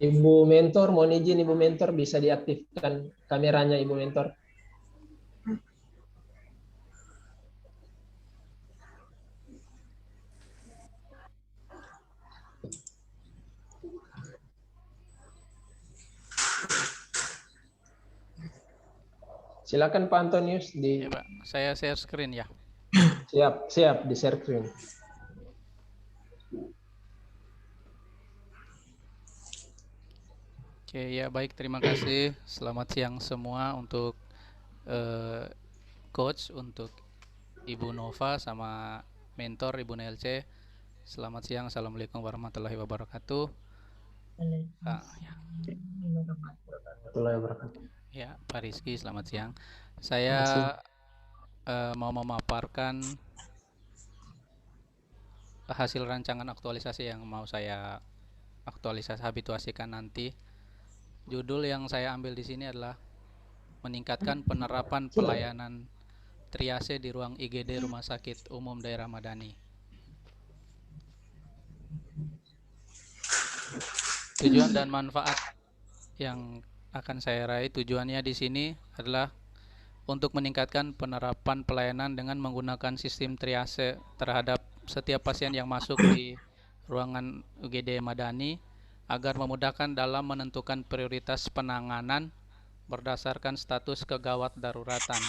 Ibu mentor, mohon izin Ibu mentor bisa diaktifkan kameranya Ibu mentor. Silakan Pak Antonius Ya, di Pak. Saya share screen ya. siap siap di share screen. Oke, ya baik. Terima kasih. Selamat siang semua untuk eh, coach, untuk Ibu Nova sama mentor Ibu Nelce. Selamat siang. Assalamualaikum warahmatullahi wabarakatuh. Ya, Warahmatullahi wabarakatuh. ya, Pak Rizky, selamat siang. Selamat siang. Saya mau memaparkan hasil rancangan aktualisasi yang mau saya aktualisasi habituasikan nanti. Judul yang saya ambil di sini adalah meningkatkan penerapan pelayanan triase di ruang IGD Rumah Sakit Umum Daerah Madani. Tujuan dan manfaat yang akan saya raih, tujuannya di sini adalah untuk meningkatkan penerapan pelayanan dengan menggunakan sistem triase terhadap setiap pasien yang masuk di ruangan UGD Madani agar memudahkan dalam menentukan prioritas penanganan berdasarkan status kegawat daruratan.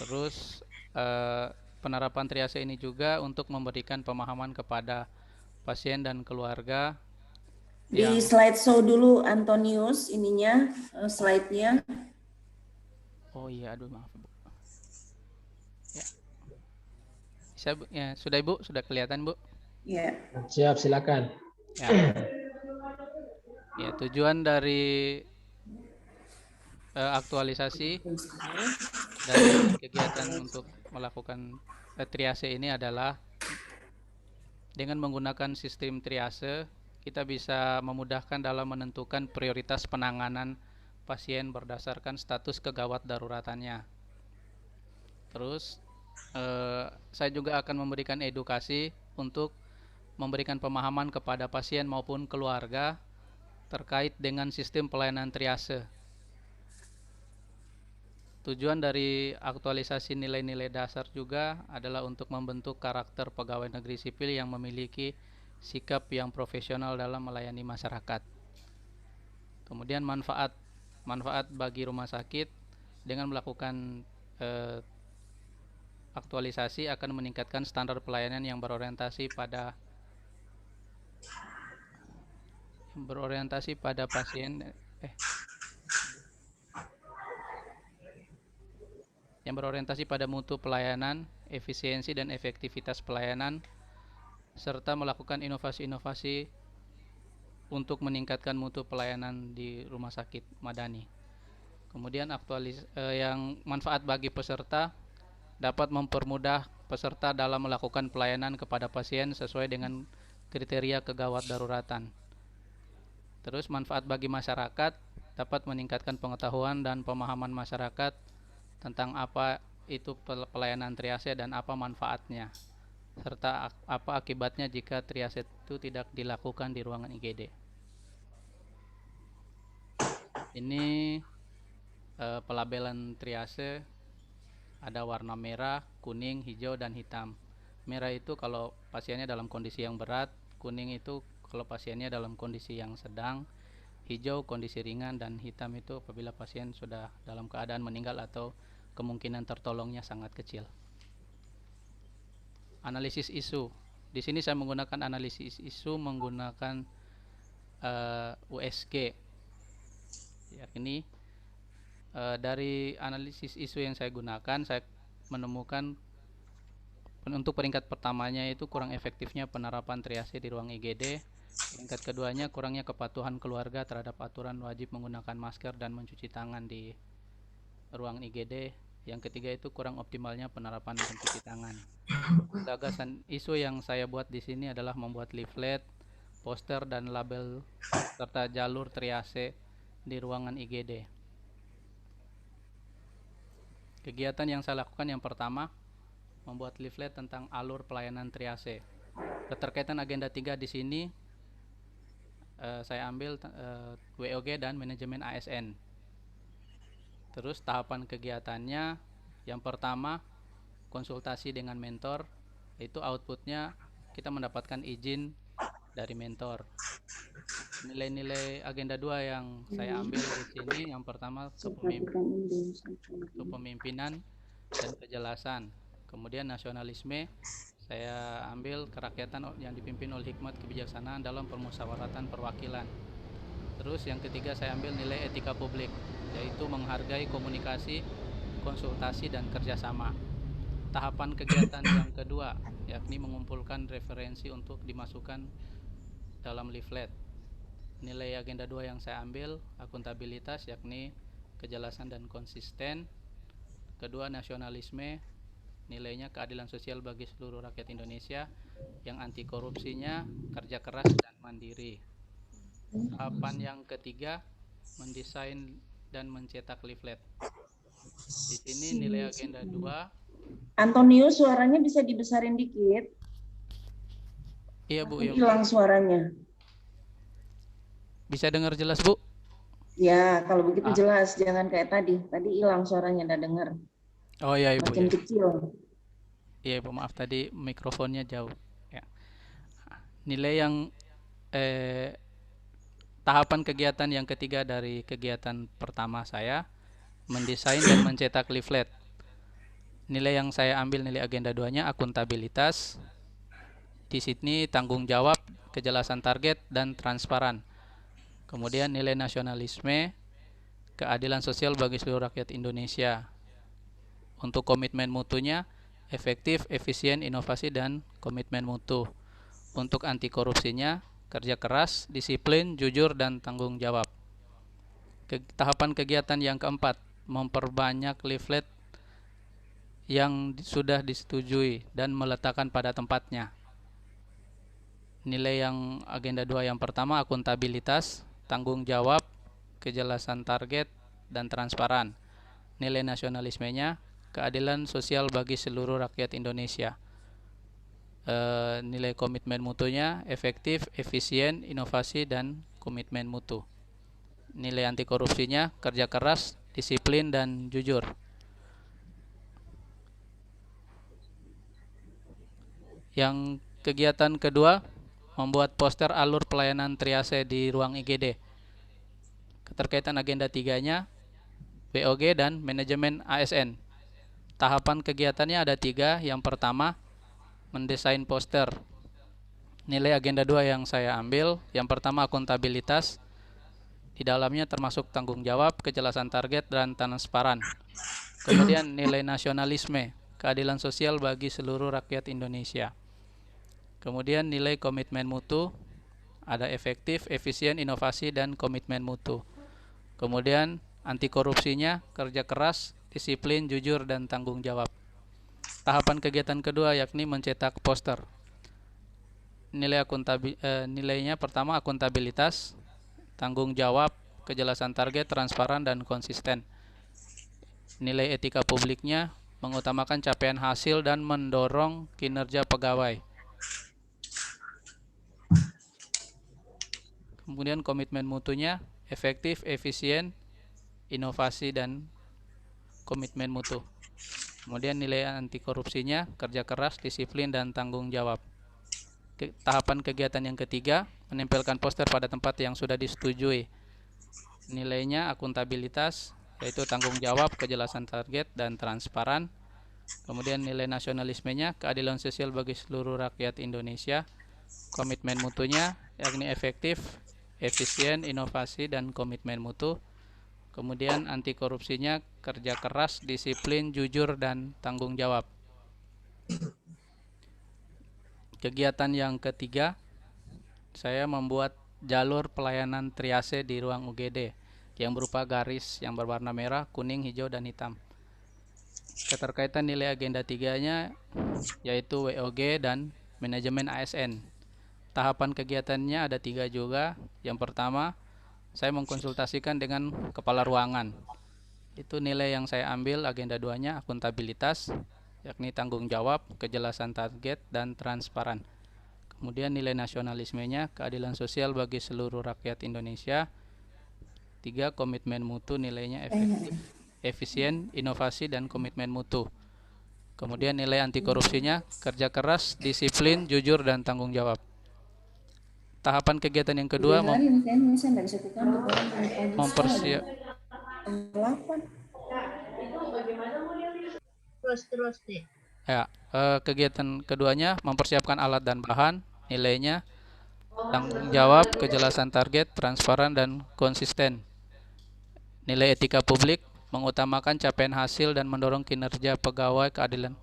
Terus penerapan triase ini juga untuk memberikan pemahaman kepada pasien dan keluarga Di yang slide show dulu Antonius ininya slide-nya. oh iya, aduh maaf Bu. Ya. Ya, sudah Ibu, sudah kelihatan Bu? Ya. Siap, silakan. Ya. Ya, tujuan dari aktualisasi dari kegiatan untuk melakukan triase ini adalah dengan menggunakan sistem triase kita bisa memudahkan dalam menentukan prioritas penanganan pasien berdasarkan status kegawat daruratannya. Terus saya juga akan memberikan edukasi untuk memberikan pemahaman kepada pasien maupun keluarga terkait dengan sistem pelayanan triase. Tujuan dari aktualisasi nilai-nilai dasar juga adalah untuk membentuk karakter pegawai negeri sipil yang memiliki sikap yang profesional dalam melayani masyarakat. Kemudian manfaat bagi rumah sakit dengan melakukan aktualisasi akan meningkatkan standar pelayanan yang berorientasi pada pasien yang berorientasi pada mutu pelayanan, efisiensi dan efektivitas pelayanan, serta melakukan inovasi-inovasi untuk meningkatkan mutu pelayanan di rumah sakit Madani. Kemudian yang manfaat bagi peserta dapat mempermudah peserta dalam melakukan pelayanan kepada pasien sesuai dengan kriteria kegawat daruratan. Terus manfaat bagi masyarakat dapat meningkatkan pengetahuan dan pemahaman masyarakat tentang apa itu pelayanan triase dan apa manfaatnya, serta apa akibatnya jika triase itu tidak dilakukan di ruangan IGD. Ini pelabelan triase ada warna merah, kuning, hijau, dan hitam. Merah itu kalau pasiennya dalam kondisi yang berat, kuning itu kalau pasiennya dalam kondisi yang sedang, hijau kondisi ringan, dan hitam itu apabila pasien sudah dalam keadaan meninggal atau kemungkinan tertolongnya sangat kecil. Analisis isu. Di sini saya menggunakan analisis isu menggunakan USG. Ya, ini dari analisis isu yang saya gunakan, saya menemukan untuk peringkat pertamanya itu kurang efektifnya penerapan triase di ruang IGD. Peringkat keduanya kurangnya kepatuhan keluarga terhadap aturan wajib menggunakan masker dan mencuci tangan di ruang IGD. Yang ketiga itu kurang optimalnya penerapan mencuci tangan. Gagasan isu yang saya buat di sini adalah membuat leaflet, poster dan label serta jalur triase di ruangan IGD. Kegiatan yang saya lakukan yang pertama, membuat leaflet tentang alur pelayanan triase. Keterkaitan agenda 3 di sini saya ambil WOG dan manajemen ASN. Terus tahapan kegiatannya, yang pertama konsultasi dengan mentor, itu outputnya kita mendapatkan izin dari mentor. Nilai-nilai agenda 2 yang saya ambil di sini, yang pertama kepemimpinan dan kejelasan. Kemudian nasionalisme, saya ambil kerakyatan yang dipimpin oleh hikmat kebijaksanaan dalam permusyawaratan perwakilan. Terus yang ketiga saya ambil nilai etika publik, yaitu menghargai komunikasi, konsultasi, dan kerjasama. Tahapan kegiatan yang kedua, yakni mengumpulkan referensi untuk dimasukkan dalam leaflet. Nilai agenda 2 yang saya ambil, akuntabilitas, yakni kejelasan dan konsisten. Kedua, nasionalisme, nilainya keadilan sosial bagi seluruh rakyat Indonesia. Yang anti korupsinya kerja keras dan mandiri. Tahapan yang ketiga, mendesain dan mencetak leaflet. Di sini nilai agenda 2. Antonius, suaranya bisa dibesarin dikit. Iya Bu, ya, Hilang suaranya. bisa dengar jelas Bu? Ya, kalau begitu jelas, jangan kayak tadi. Tadi hilang suaranya, enggak dengar. Oh iya Ibu. Makin Ya. kecil. Iya Ibu, maaf tadi mikrofonnya jauh. Ya. Nilai yang tahapan kegiatan yang ketiga dari kegiatan pertama saya, mendesain dan mencetak leaflet. Nilai yang saya ambil, nilai agenda 2-nya akuntabilitas. Di sini tanggung jawab, kejelasan target, dan transparan. Kemudian nilai nasionalisme, keadilan sosial bagi seluruh rakyat Indonesia. Untuk komitmen mutunya, efektif, efisien, inovasi, dan komitmen mutu. Untuk anti korupsinya, kerja keras, disiplin, jujur, dan tanggung jawab. Tahapan kegiatan yang keempat, memperbanyak leaflet yang sudah disetujui dan meletakkan pada tempatnya. Nilai yang agenda 2 yang pertama, akuntabilitas, tanggung jawab, kejelasan target, dan transparan. Nilai nasionalismenya, keadilan sosial bagi seluruh rakyat Indonesia. Nilai komitmen mutunya, efektif, efisien, inovasi, dan komitmen mutu. Nilai anti korupsinya, kerja keras, disiplin, dan jujur. Yang kegiatan kedua, membuat poster alur pelayanan triase di ruang IGD. Keterkaitan agenda 3-nya, WOG dan manajemen ASN. Tahapan kegiatannya ada 3. Yang pertama, mendesain poster. Nilai agenda 2 yang saya ambil, yang pertama akuntabilitas. Di dalamnya termasuk tanggung jawab, kejelasan target, dan transparan. Kemudian nilai nasionalisme, keadilan sosial bagi seluruh rakyat Indonesia. Kemudian nilai komitmen mutu, ada efektif, efisien, inovasi, dan komitmen mutu. Kemudian anti korupsinya, kerja keras, disiplin, jujur, dan tanggung jawab. Tahapan kegiatan kedua yakni mencetak poster. Nilainya pertama akuntabilitas, tanggung jawab, kejelasan target, transparan, dan konsisten. Nilai etika publiknya, mengutamakan capaian hasil dan mendorong kinerja pegawai. Kemudian komitmen mutunya, efektif, efisien, inovasi, dan komitmen mutu. Kemudian nilai anti korupsinya, kerja keras, disiplin, dan tanggung jawab. Tahapan kegiatan yang ketiga, menempelkan poster pada tempat yang sudah disetujui. Nilainya akuntabilitas, yaitu tanggung jawab, kejelasan target, dan transparan. Kemudian nilai nasionalismenya, keadilan sosial bagi seluruh rakyat Indonesia. Komitmen mutunya, yakni efektif, efisien, inovasi, dan komitmen mutu. Kemudian anti korupsinya, kerja keras, disiplin, jujur, dan tanggung jawab. Kegiatan yang ketiga, saya membuat jalur pelayanan triase di ruang UGD yang berupa garis yang berwarna merah, kuning, hijau, dan hitam. Keterkaitan nilai agenda 3-nya yaitu WOG dan manajemen ASN. Tahapan kegiatannya ada 3 juga. Yang pertama, saya mengkonsultasikan dengan kepala ruangan. Itu nilai yang saya ambil agenda 2-nya akuntabilitas, yakni tanggung jawab, kejelasan target, dan transparan. Kemudian nilai nasionalismenya, keadilan sosial bagi seluruh rakyat Indonesia. 3. Komitmen mutu, nilainya efektif, efisien, inovasi, dan komitmen mutu. Kemudian nilai anti korupsinya, kerja keras, disiplin, jujur, dan tanggung jawab. Tahapan kegiatan yang kedua mempersiapkan Terus deh. ya, kegiatan keduanya mempersiapkan alat dan bahan, nilainya tanggung jawab, kejelasan target, transparan, dan konsisten. Nilai etika publik, mengutamakan capaian hasil dan mendorong kinerja pegawai, keadilan.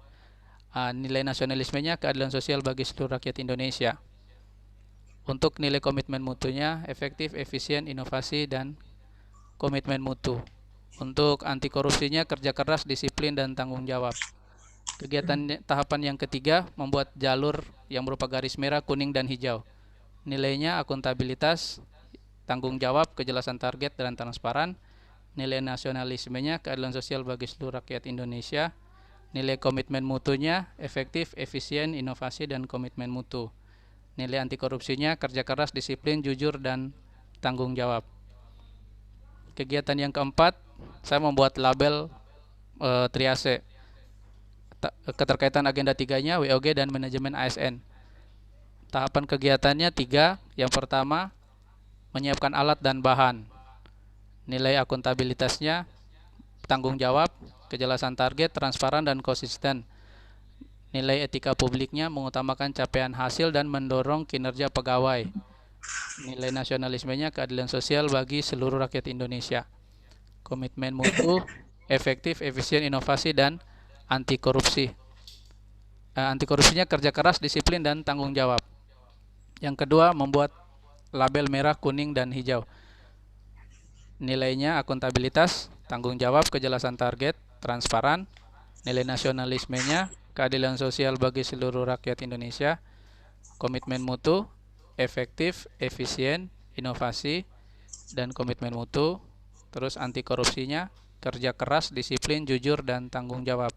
Nilai nasionalismenya, keadilan sosial bagi seluruh rakyat Indonesia. Untuk nilai komitmen mutunya, efektif, efisien, inovasi, dan komitmen mutu. Untuk anti korupsinya, kerja keras, disiplin, dan tanggung jawab. Kegiatan tahapan yang ketiga, membuat jalur yang berupa garis merah, kuning, dan hijau. Nilainya akuntabilitas, tanggung jawab, kejelasan target, dan transparan. Nilai nasionalismenya, keadilan sosial bagi seluruh rakyat Indonesia. Nilai komitmen mutunya, efektif, efisien, inovasi, dan komitmen mutu. Nilai anti korupsinya, kerja keras, disiplin, jujur, dan tanggung jawab. Kegiatan yang keempat, saya membuat label triase. Keterkaitan agenda 3-nya, WOG dan manajemen ASN. Tahapan kegiatannya 3. Yang pertama, menyiapkan alat dan bahan. Nilai akuntabilitasnya, tanggung jawab, kejelasan target, transparan, dan konsisten. Nilai etika publiknya, mengutamakan capaian hasil dan mendorong kinerja pegawai. Nilai nasionalismenya, keadilan sosial bagi seluruh rakyat Indonesia. Komitmen mutu, efektif, efisien, inovasi, dan anti korupsi. Anti korupsinya, kerja keras, disiplin, dan tanggung jawab. Yang kedua, membuat label merah, kuning, dan hijau. Nilainya akuntabilitas, tanggung jawab, kejelasan target, transparan. Nilai nasionalismenya, keadilan sosial bagi seluruh rakyat Indonesia. Komitmen mutu, efektif, efisien, inovasi, dan komitmen mutu. Terus anti korupsinya, kerja keras, disiplin, jujur, dan tanggung jawab.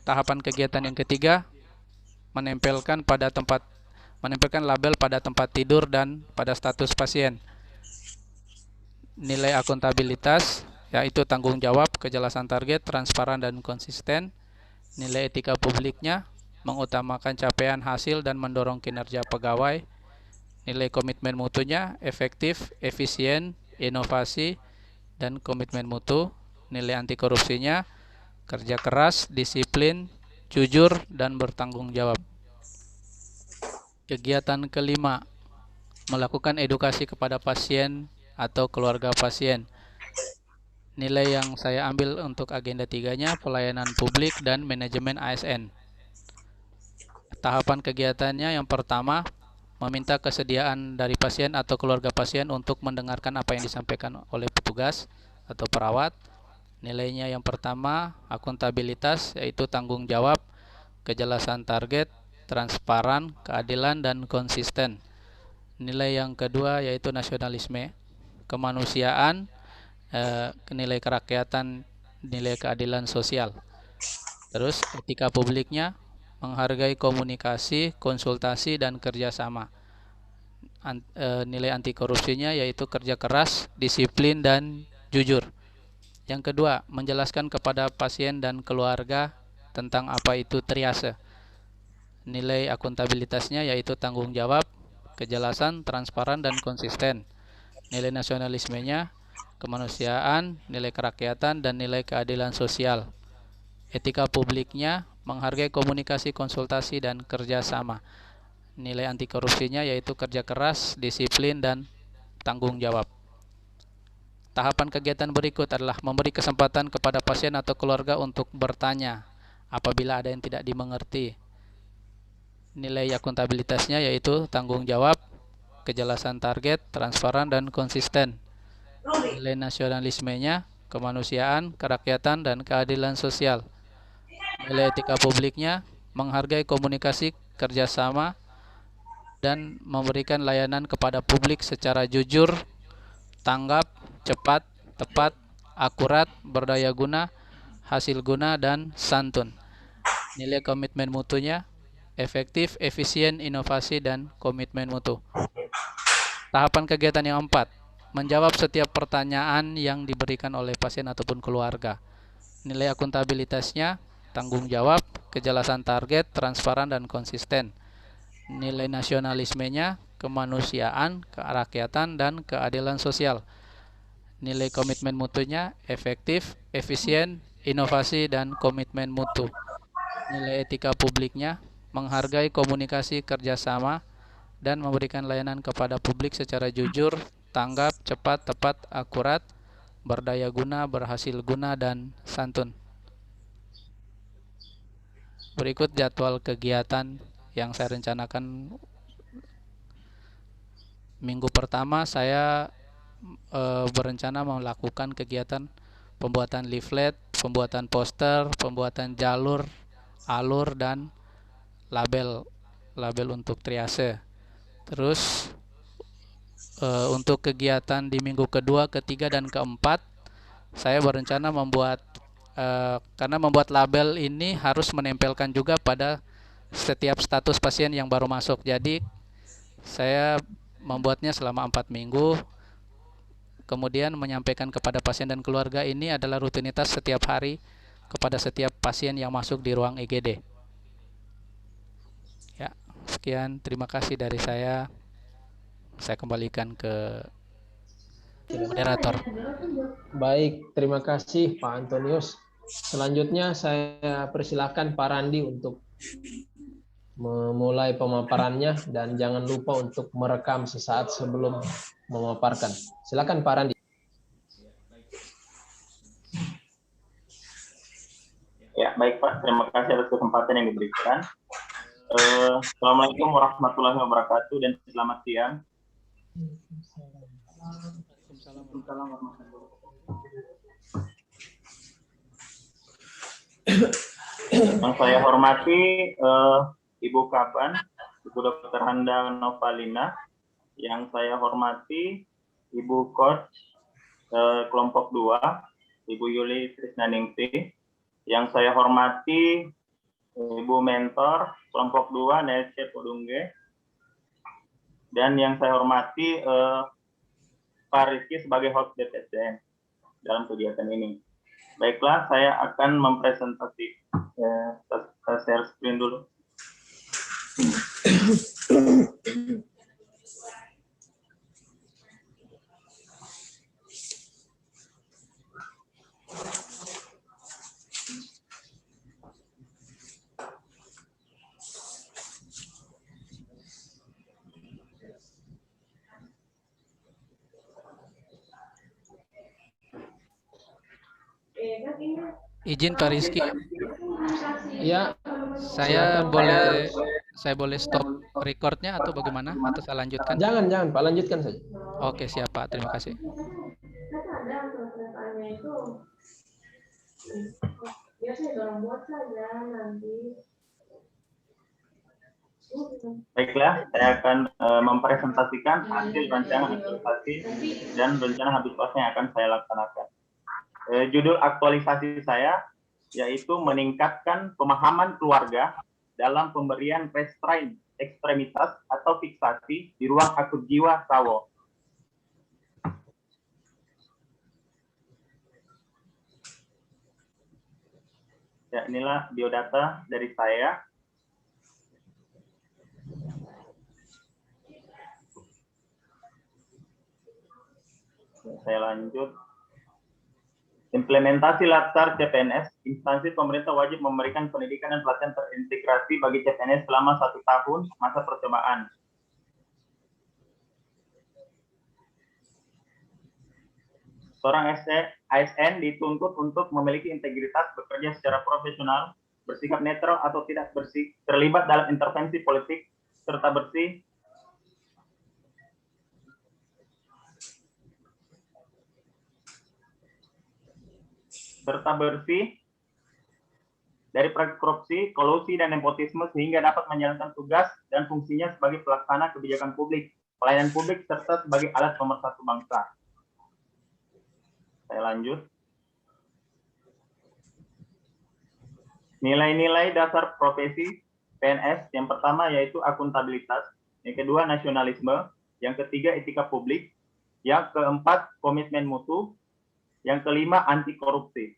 Tahapan kegiatan yang ketiga, menempelkan label pada tempat tidur dan pada status pasien. Nilai akuntabilitas, yaitu tanggung jawab, kejelasan target, transparan, dan konsisten. Nilai etika publiknya, mengutamakan capaian hasil dan mendorong kinerja pegawai. Nilai komitmen mutunya, efektif, efisien, inovasi, dan komitmen mutu. Nilai anti korupsinya, kerja keras, disiplin, jujur, dan bertanggung jawab. Kegiatan kelima, melakukan edukasi kepada pasien atau keluarga pasien. Nilai yang saya ambil untuk agenda 3-nya, pelayanan publik dan manajemen ASN. Tahapan kegiatannya yang pertama, meminta kesediaan dari pasien atau keluarga pasien untuk mendengarkan apa yang disampaikan oleh petugas atau perawat. Nilainya yang pertama, akuntabilitas, yaitu tanggung jawab, kejelasan target, transparan, keadilan, dan konsisten. Nilai yang kedua yaitu nasionalisme, kemanusiaan, nilai kerakyatan, nilai keadilan sosial. Terus etika publiknya, menghargai komunikasi, konsultasi, dan kerjasama. Nilai anti korupsinya yaitu kerja keras, disiplin, dan jujur. Yang kedua, menjelaskan kepada pasien dan keluarga tentang apa itu triase. Nilai akuntabilitasnya yaitu tanggung jawab, kejelasan, transparan, dan konsisten. Nilai nasionalismenya, kemanusiaan, nilai kerakyatan, dan nilai keadilan sosial. Etika publiknya, menghargai komunikasi, konsultasi, dan kerjasama. Nilai anti korupsinya yaitu kerja keras, disiplin, dan tanggung jawab. Tahapan kegiatan berikut adalah memberi kesempatan kepada pasien atau keluarga untuk bertanya apabila ada yang tidak dimengerti. Nilai akuntabilitasnya yaitu tanggung jawab, kejelasan target, transparan, dan konsisten. Nilai nasionalismenya, kemanusiaan, kerakyatan, dan keadilan sosial. Nilai etika publiknya, menghargai komunikasi, kerjasama, dan memberikan layanan kepada publik secara jujur, tanggap, cepat, tepat, akurat, berdaya guna, hasil guna, dan santun. Nilai komitmen mutunya, efektif, efisien, inovasi, dan komitmen mutu. Tahapan kegiatan yang 4, menjawab setiap pertanyaan yang diberikan oleh pasien ataupun keluarga. Nilai akuntabilitasnya, tanggung jawab, kejelasan target, transparan, dan konsisten. Nilai nasionalismenya, kemanusiaan, kerakyatan, dan keadilan sosial. Nilai komitmen mutunya, efektif, efisien, inovasi, dan komitmen mutu. Nilai etika publiknya, menghargai komunikasi kerjasama, dan memberikan layanan kepada publik secara jujur, tanggap, cepat, tepat, akurat, berdaya guna, berhasil guna, dan santun. Berikut jadwal kegiatan yang saya rencanakan. Minggu pertama saya berencana melakukan kegiatan pembuatan leaflet, pembuatan poster, pembuatan jalur, alur, dan label untuk triase. Terus untuk kegiatan di minggu kedua, ketiga, dan keempat, saya berencana membuat karena membuat label ini harus menempelkan juga pada setiap status pasien yang baru masuk. Jadi saya membuatnya selama 4 minggu, kemudian menyampaikan kepada pasien dan keluarga. Ini adalah rutinitas setiap hari kepada setiap pasien yang masuk di ruang IGD. Ya, sekian, terima kasih dari saya. Saya kembalikan ke moderator. Baik, terima kasih Pak Antonius. Selanjutnya saya persilakan Pak Randi untuk memulai pemaparannya, dan jangan lupa untuk merekam sesaat sebelum memaparkan. Silakan Pak Randi. Ya, baik Pak. Terima kasih atas kesempatan yang diberikan. Assalamualaikum warahmatullahi wabarakatuh dan selamat siang. Waalaikumsalam warahmatullahi wabarakatuh. Yang saya hormati Ibu Kaban, Ibu Dr. Handa Novalina. Yang saya hormati Ibu Coach kelompok 2, Ibu Yuli Trisnaningsih. Yang saya hormati Ibu Mentor kelompok 2, Nelce Podungge. Dan yang saya hormati Pak Rizky sebagai host DPSDM dalam kegiatan ini. Baiklah, saya akan mempresentasikan, share screen dulu. Izin Pak Rizky. Ya, Saya boleh stop recordnya atau bagaimana? Atau saya lanjutkan? Jangan Pak, lanjutkan saja. Oke, siap Pak, terima kasih. Baiklah, saya akan mempresentasikan hasil rancangan aktualisasi dan rencana habis kosnya yang akan saya laksanakan. Judul aktualisasi saya yaitu meningkatkan pemahaman keluarga dalam pemberian restrain ekstremitas atau fiksasi di ruang akut jiwa SAWO. Ya, inilah biodata dari saya. Saya lanjut. Implementasi Latsar CPNS, instansi pemerintah wajib memberikan pendidikan dan pelatihan terintegrasi bagi CPNS selama 1 tahun masa percobaan. Seorang ASN dituntut untuk memiliki integritas, bekerja secara profesional, bersikap netral atau tidak terlibat dalam intervensi politik, serta bersih dari praktik korupsi, kolusi, dan nepotisme sehingga dapat menjalankan tugas dan fungsinya sebagai pelaksana kebijakan publik, pelayanan publik, serta sebagai alat pemersatu bangsa. Saya lanjut. Nilai-nilai dasar profesi PNS, yang pertama yaitu akuntabilitas, yang kedua nasionalisme, yang ketiga etika publik, yang keempat komitmen mutu, yang kelima anti korupsi.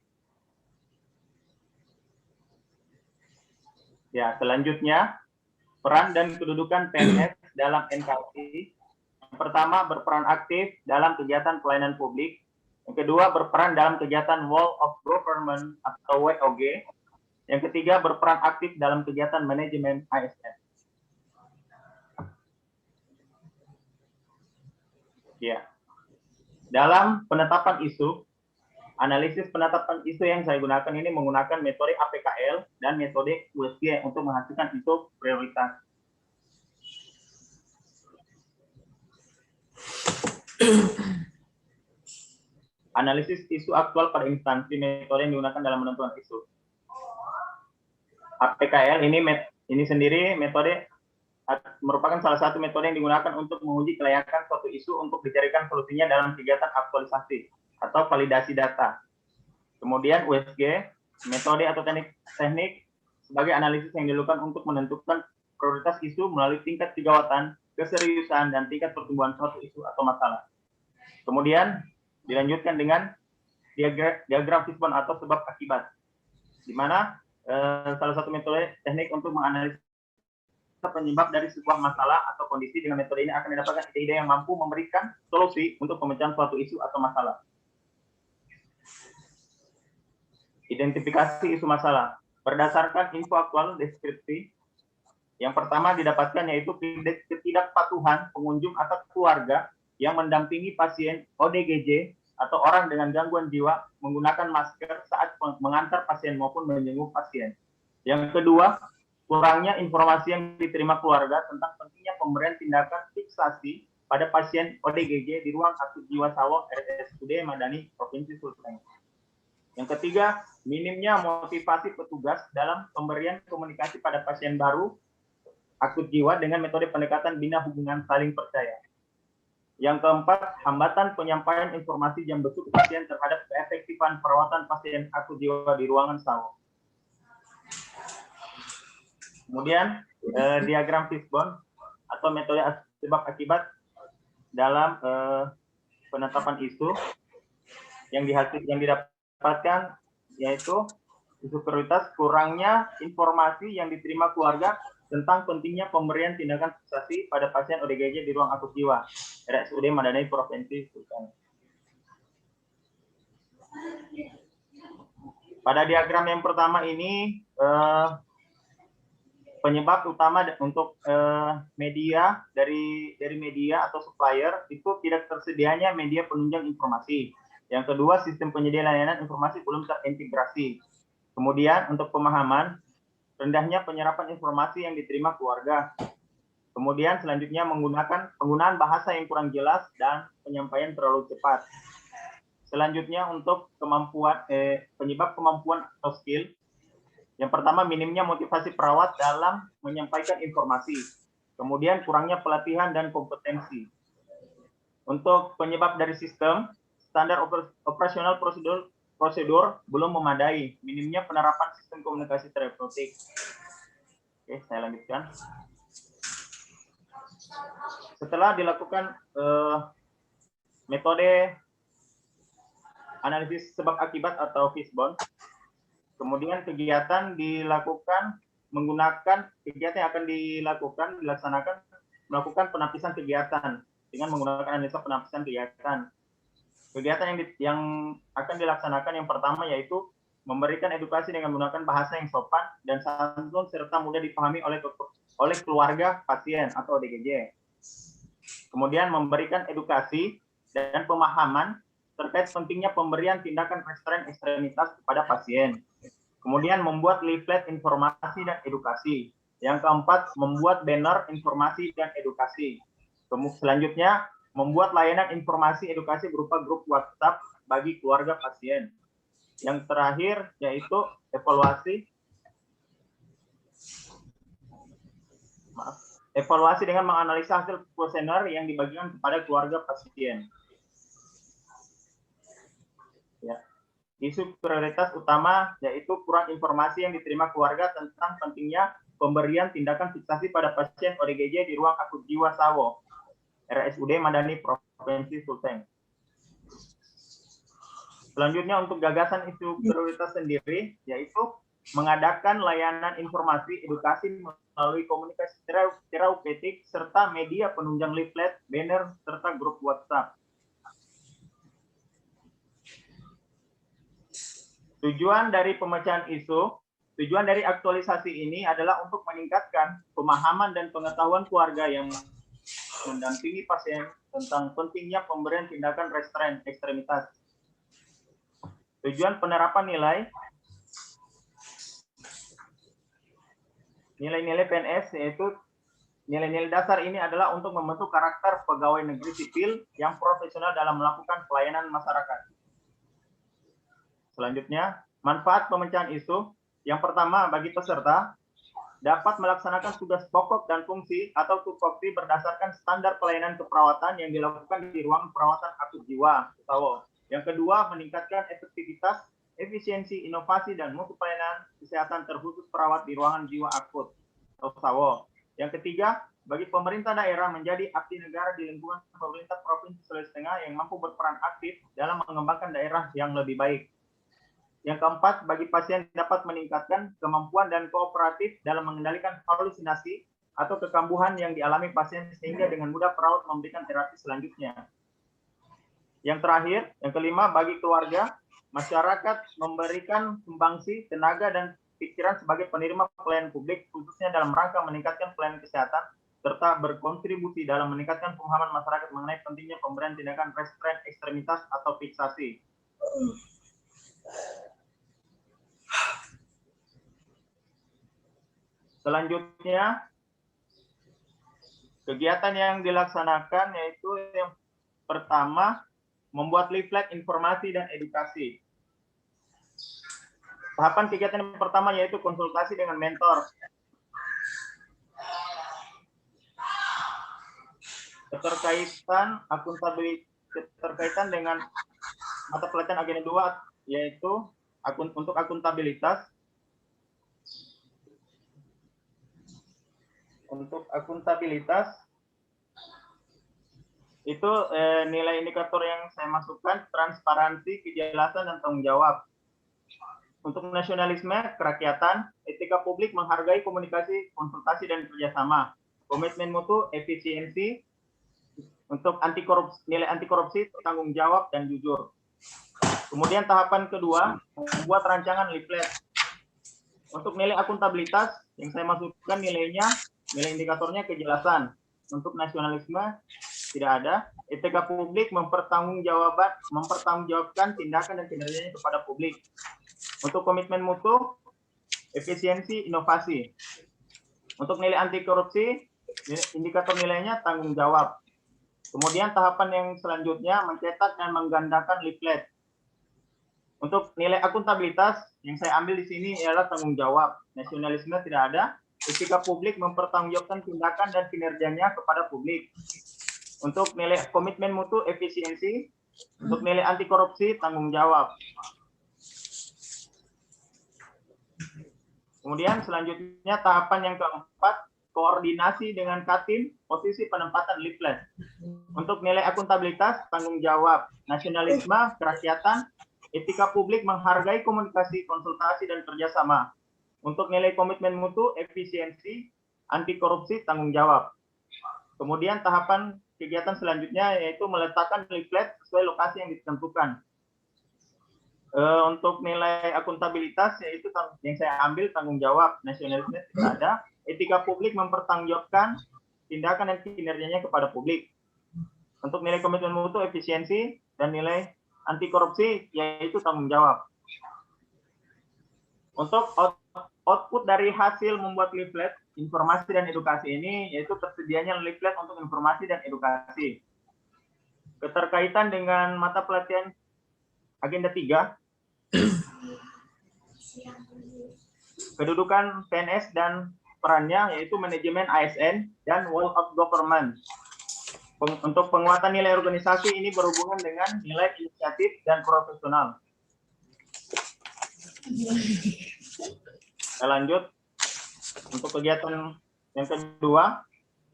Ya, selanjutnya peran dan kedudukan PNS dalam NKRI. Yang pertama, berperan aktif dalam kegiatan pelayanan publik. Yang kedua, berperan dalam kegiatan Wall of Government atau WOG. Yang ketiga, berperan aktif dalam kegiatan manajemen ASN. Ya. Dalam penetapan isu, analisis penetapan isu yang saya gunakan ini menggunakan metode APKL dan metode USG untuk menghasilkan isu prioritas. Analisis isu aktual pada instansi, metode yang digunakan dalam menentukan isu. APKL ini sendiri metode merupakan salah satu metode yang digunakan untuk menguji kelayakan suatu isu untuk dicarikan solusinya dalam kegiatan aktualisasi atau validasi data. Kemudian USG, metode atau teknik sebagai analisis yang dilakukan untuk menentukan prioritas isu melalui tingkat kegawatan, keseriusan, dan tingkat pertumbuhan suatu isu atau masalah. Kemudian dilanjutkan dengan diagram Fishbone atau sebab akibat, di mana salah satu metode teknik untuk menganalisis penyebab dari sebuah masalah atau kondisi. Dengan metode ini akan didapatkan ide-ide yang mampu memberikan solusi untuk pemecahan suatu isu atau masalah. Identifikasi isu masalah berdasarkan info aktual deskripsi. Yang pertama didapatkan yaitu ketidakpatuhan pengunjung atau keluarga yang mendampingi pasien ODGJ atau orang dengan gangguan jiwa menggunakan masker saat mengantar pasien maupun menjenguk pasien. Yang kedua, kurangnya informasi yang diterima keluarga tentang pentingnya pemberian tindakan fiksasi pada pasien ODGJ di ruang akut jiwa Sawo RSUD Madani Provinsi Sulsel. Yang ketiga, minimnya motivasi petugas dalam pemberian komunikasi pada pasien baru akut jiwa dengan metode pendekatan bina hubungan saling percaya. Yang keempat, hambatan penyampaian informasi jam besuk pasien terhadap keefektifan perawatan pasien akut jiwa di ruangan Sawo. Kemudian diagram Fishbone atau metode sebab akibat dalam penetapan isu yang didapatkan yaitu isu prioritas, kurangnya informasi yang diterima keluarga tentang pentingnya pemberian tindakan fiksasi pada pasien ODGJ di ruang akut jiwa RSUD Madani Provinsi Sulsel. Pada diagram yang pertama ini penyebab utama untuk media dari media atau supplier itu tidak tersedianya media penunjang informasi. Yang kedua, sistem penyedia layanan informasi belum terintegrasi. Kemudian untuk pemahaman, rendahnya penyerapan informasi yang diterima keluarga. Kemudian selanjutnya penggunaan bahasa yang kurang jelas dan penyampaian terlalu cepat. Selanjutnya untuk penyebab kemampuan atau skill. Yang pertama, minimnya motivasi perawat dalam menyampaikan informasi. Kemudian kurangnya pelatihan dan kompetensi. Untuk penyebab dari sistem, standar operasional prosedur belum memadai, minimnya penerapan sistem komunikasi terapeutik. Oke, saya lanjutkan. Setelah dilakukan metode analisis sebab akibat atau Fishbone, kemudian kegiatan dilakukan menggunakan kegiatan yang akan dilaksanakan melakukan penapisan kegiatan dengan menggunakan analisa penapisan kegiatan. Kegiatan yang akan dilaksanakan yang pertama yaitu memberikan edukasi dengan menggunakan bahasa yang sopan dan santun serta mudah dipahami oleh keluarga pasien atau ODGJ. Kemudian memberikan edukasi dan pemahaman terkait pentingnya pemberian tindakan restrain ekstremitas kepada pasien. Kemudian membuat leaflet informasi dan edukasi. Yang keempat, membuat banner informasi dan edukasi. Selanjutnya, membuat layanan informasi edukasi berupa grup WhatsApp bagi keluarga pasien. Yang terakhir yaitu evaluasi dengan menganalisa hasil kuesioner yang dibagikan kepada keluarga pasien. Ya. Isu prioritas utama yaitu kurang informasi yang diterima keluarga tentang pentingnya pemberian tindakan fiksasi pada pasien ODGJ di ruang akut jiwa Sawo, RSUD Madani Provinsi Sulsel. Selanjutnya untuk gagasan isu prioritas sendiri, yaitu mengadakan layanan informasi edukasi melalui komunikasi terapeutik serta media penunjang leaflet, banner, serta grup WhatsApp. Tujuan dari pemecahan isu, tujuan dari aktualisasi ini adalah untuk meningkatkan pemahaman dan pengetahuan keluarga yang mendampingi pasien tentang pentingnya pemberian tindakan restrain ekstremitas. Tujuan penerapan nilai-nilai PNS, yaitu nilai-nilai dasar ini adalah untuk membentuk karakter pegawai negeri sipil yang profesional dalam melakukan pelayanan masyarakat. Selanjutnya, manfaat pemecahan isu. Yang pertama, bagi peserta, dapat melaksanakan tugas pokok dan fungsi atau tupoksi berdasarkan standar pelayanan keperawatan yang dilakukan di ruang perawatan akut jiwa, Sawo. Yang kedua, meningkatkan efektivitas, efisiensi, inovasi, dan mutu pelayanan kesehatan terkhusus perawat di ruangan jiwa akut, Sawo. Yang ketiga, bagi pemerintah daerah menjadi abdi negara di lingkungan pemerintah Provinsi Sulawesi Tengah yang mampu berperan aktif dalam mengembangkan daerah yang lebih baik. Yang keempat, bagi pasien dapat meningkatkan kemampuan dan kooperatif dalam mengendalikan halusinasi atau kekambuhan yang dialami pasien sehingga dengan mudah perawat memberikan terapi selanjutnya. Yang terakhir, yang kelima, bagi keluarga, masyarakat memberikan sumbangsi, tenaga, dan pikiran sebagai penerima pelayanan publik, khususnya dalam rangka meningkatkan pelayanan kesehatan, serta berkontribusi dalam meningkatkan pemahaman masyarakat mengenai pentingnya pemberian tindakan restrain ekstremitas atau fiksasi. Selanjutnya, kegiatan yang dilaksanakan yaitu yang pertama, membuat leaflet informasi dan edukasi. Tahapan kegiatan yang pertama yaitu konsultasi dengan mentor. Keterkaitan dengan mata pelajaran agenda 2 yaitu untuk akuntabilitas. Untuk akuntabilitas itu nilai indikator yang saya masukkan transparansi, kejelasan, dan tanggung jawab. Untuk nasionalisme, kerakyatan, etika publik, menghargai komunikasi, konsultasi, dan kerjasama. Komitmen mutu, efisiensi. Untuk anti korupsi, nilai anti korupsi, tanggung jawab, dan jujur. Kemudian tahapan kedua, membuat rancangan leaflet. Untuk nilai akuntabilitas yang saya masukkan nilainya, nilai indikatornya kejelasan. Untuk nasionalisme tidak ada. Etika publik, mempertanggungjawabkan tindakan dan kinerjanya kepada publik. Untuk komitmen mutu, efisiensi, inovasi. Untuk nilai anti korupsi, indikator nilainya tanggung jawab. Kemudian tahapan yang selanjutnya mencetak dan menggandakan leaflet. Untuk nilai akuntabilitas yang saya ambil di sini adalah tanggung jawab. Nasionalisme tidak ada. Etika publik, mempertanggungjawabkan tindakan dan kinerjanya kepada publik. Untuk nilai komitmen mutu, efisiensi. Untuk nilai anti korupsi, tanggung jawab. Kemudian selanjutnya tahapan yang keempat, koordinasi dengan Katim, posisi penempatan leaflet. Untuk nilai akuntabilitas, tanggung jawab. Nasionalisme, kerakyatan. Etika publik, menghargai komunikasi, konsultasi, dan kerjasama. Untuk nilai komitmen mutu, efisiensi, anti korupsi, tanggung jawab. Kemudian tahapan kegiatan selanjutnya yaitu meletakkan leaflet sesuai lokasi yang ditentukan. Untuk nilai akuntabilitas yaitu yang saya ambil tanggung jawab, nasionalisme tidak ada. Etika publik, mempertanggungjawabkan tindakan dan kinerjanya kepada publik. Untuk nilai komitmen mutu, efisiensi, dan nilai anti korupsi yaitu tanggung jawab. Untuk output dari hasil membuat leaflet informasi dan edukasi ini yaitu tersedianya leaflet untuk informasi dan edukasi. Keterkaitan dengan mata pelatihan agenda 3, kedudukan PNS dan perannya yaitu manajemen ASN dan Wall of Government. Untuk penguatan nilai organisasi ini berhubungan dengan nilai inisiatif dan profesional. Kita lanjut. Untuk kegiatan yang kedua,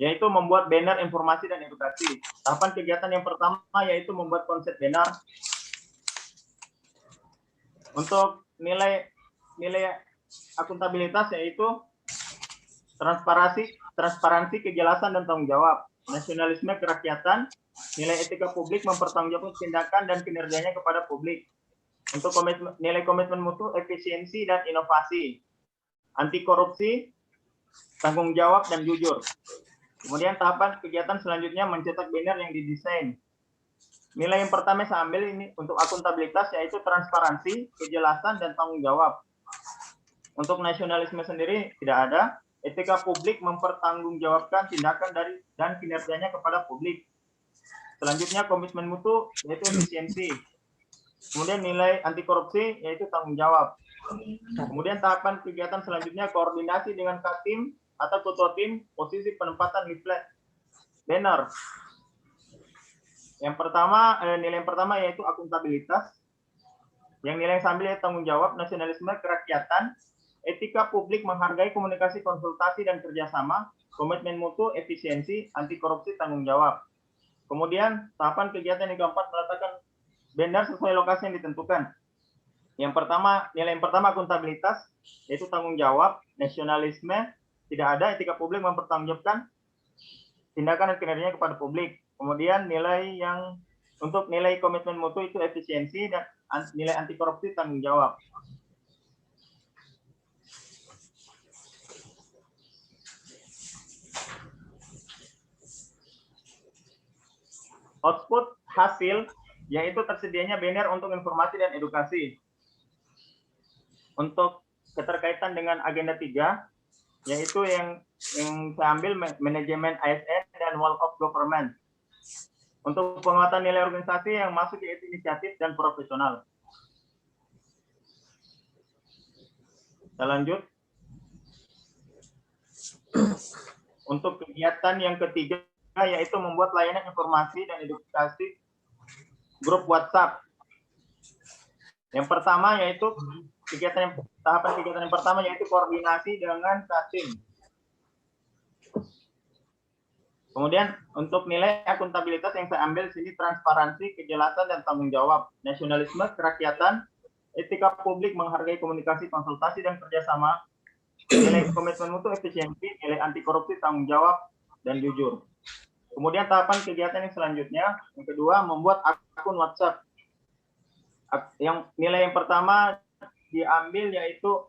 yaitu membuat banner informasi dan edukasi. Tahapan kegiatan yang pertama yaitu membuat konsep banner. Untuk nilai akuntabilitas yaitu transparansi, kejelasan dan tanggung jawab, nasionalisme kerakyatan, nilai etika publik mempertanggungjawabkan tindakan dan kinerjanya kepada publik. Untuk nilai komitmen mutu, efisiensi dan inovasi, anti korupsi, tanggung jawab dan jujur. Kemudian tahapan kegiatan selanjutnya mencetak banner yang didesain. Nilai yang pertama saya ambil ini untuk akuntabilitas yaitu transparansi, kejelasan dan tanggung jawab. Untuk nasionalisme sendiri tidak ada. Etika publik mempertanggungjawabkan tindakan dan kinerjanya kepada publik. Selanjutnya komitmen mutu yaitu efisiensi. Kemudian nilai anti korupsi yaitu tanggung jawab. Kemudian tahapan kegiatan selanjutnya koordinasi dengan Katim atau ketua tim, posisi penempatan leaflet banner. Yang pertama, nilai yang pertama yaitu akuntabilitas. Yang nilai yang sambil yaitu tanggung jawab, nasionalisme kerakyatan, etika publik menghargai komunikasi, konsultasi dan kerjasama, komitmen mutu, efisiensi, anti korupsi, tanggung jawab. Kemudian tahapan kegiatan yang keempat meletakkan banner sesuai lokasi yang ditentukan. Yang pertama, nilai yang pertama akuntabilitas yaitu tanggung jawab, nasionalisme tidak ada, etika publik mempertanggungjawabkan tindakan dan kinerjanya kepada publik. Kemudian nilai yang untuk nilai komitmen mutu itu efisiensi dan nilai anti korupsi tanggung jawab. Output hasil yaitu tersedianya banner untuk informasi dan edukasi. Untuk keterkaitan dengan agenda 3 yaitu yang saya ambil manajemen ASN dan Wall of Government. Untuk penguatan nilai organisasi yang masuk yaitu inisiatif dan profesional. Kita lanjut. Untuk kegiatan yang ketiga yaitu membuat layanan informasi dan edukasi grup WhatsApp. Yang pertama yaitu tahapan kegiatan yang pertama yaitu koordinasi dengan Katim. Kemudian untuk nilai akuntabilitas yang saya ambil sini transparansi, kejelasan dan tanggung jawab, nasionalisme kerakyatan, etika publik menghargai komunikasi, konsultasi dan kerjasama, nilai komitmen mutu, efisiensi, nilai anti korupsi, tanggung jawab dan jujur. Kemudian tahapan kegiatan yang selanjutnya, yang kedua membuat akun WhatsApp. Yang nilai yang pertama diambil yaitu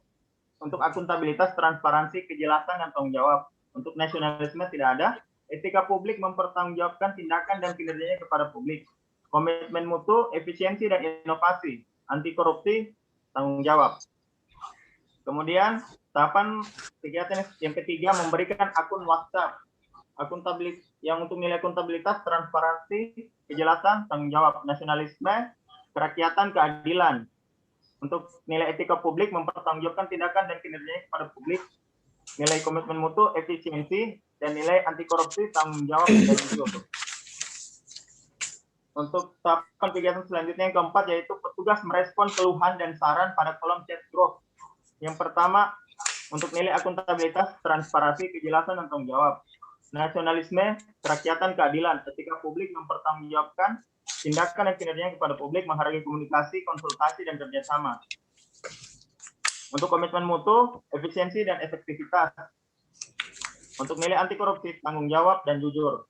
untuk akuntabilitas, transparansi, kejelasan dan tanggung jawab. Untuk nasionalisme tidak ada. Etika publik mempertanggungjawabkan tindakan dan kinerjanya kepada publik. Komitmen mutu, efisiensi dan inovasi, anti korupsi, tanggung jawab. Kemudian tahapan kegiatan yang ketiga memberikan akun WhatsApp. Akuntabilitas yang untuk nilai akuntabilitas, transparansi, kejelasan, tanggung jawab, nasionalisme, kerakyatan, keadilan. Untuk nilai etika publik mempertanggungjawabkan tindakan dan kinerjanya kepada publik. Nilai komitmen mutu, efisiensi, dan nilai anti korupsi, tanggung jawab dan jujur. Untuk tahapan kegiatan selanjutnya yang keempat yaitu petugas merespon keluhan dan saran pada kolom chat group. Yang pertama untuk nilai akuntabilitas, transparansi, kejelasan dan tanggung jawab. Nasionalisme, kerakyatan, keadilan, etika publik mempertanggungjawabkan tindakan dan kinerjanya kepada publik, menghargai komunikasi, konsultasi dan kerjasama. Untuk komitmen mutu, efisiensi dan efektivitas. Untuk nilai anti korupsi, tanggung jawab dan jujur.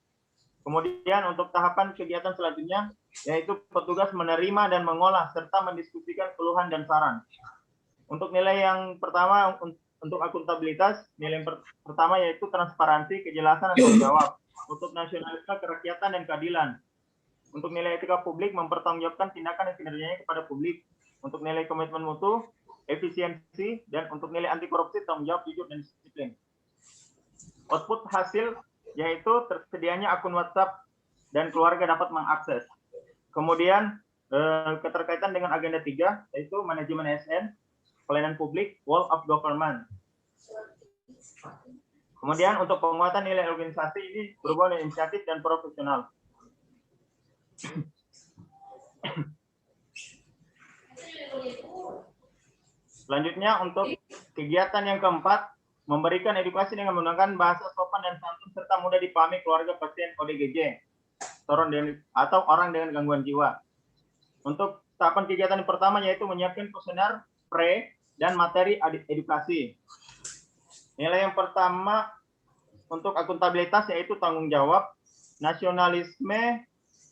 Kemudian untuk tahapan kegiatan selanjutnya yaitu petugas menerima dan mengolah serta mendiskusikan keluhan dan saran. Untuk nilai yang pertama untuk akuntabilitas, nilai yang pertama yaitu transparansi, kejelasan dan tanggung jawab. Untuk nasionalisme, kerakyatan dan keadilan. Untuk nilai etika publik mempertanggungjawabkan tindakan dan kinerjanya kepada publik. Untuk nilai komitmen mutu, efisiensi, dan untuk nilai anti korupsi, tanggung jawab, jujur dan disiplin. Output hasil yaitu tersedianya akun WhatsApp dan keluarga dapat mengakses. Kemudian keterkaitan dengan agenda 3 yaitu manajemen ASN, pelayanan publik, Wall of Government. Kemudian untuk penguatan nilai organisasi ini berhubungan dengan inisiatif dan profesional. Selanjutnya untuk kegiatan yang keempat memberikan edukasi dengan menggunakan bahasa sopan dan santun serta mudah dipahami keluarga pasien ODGJ atau orang dengan gangguan jiwa. Untuk tahapan kegiatan yang pertama yaitu menyiapkan kuesioner pre dan materi edukasi. Nilai yang pertama untuk akuntabilitas yaitu tanggung jawab, nasionalisme,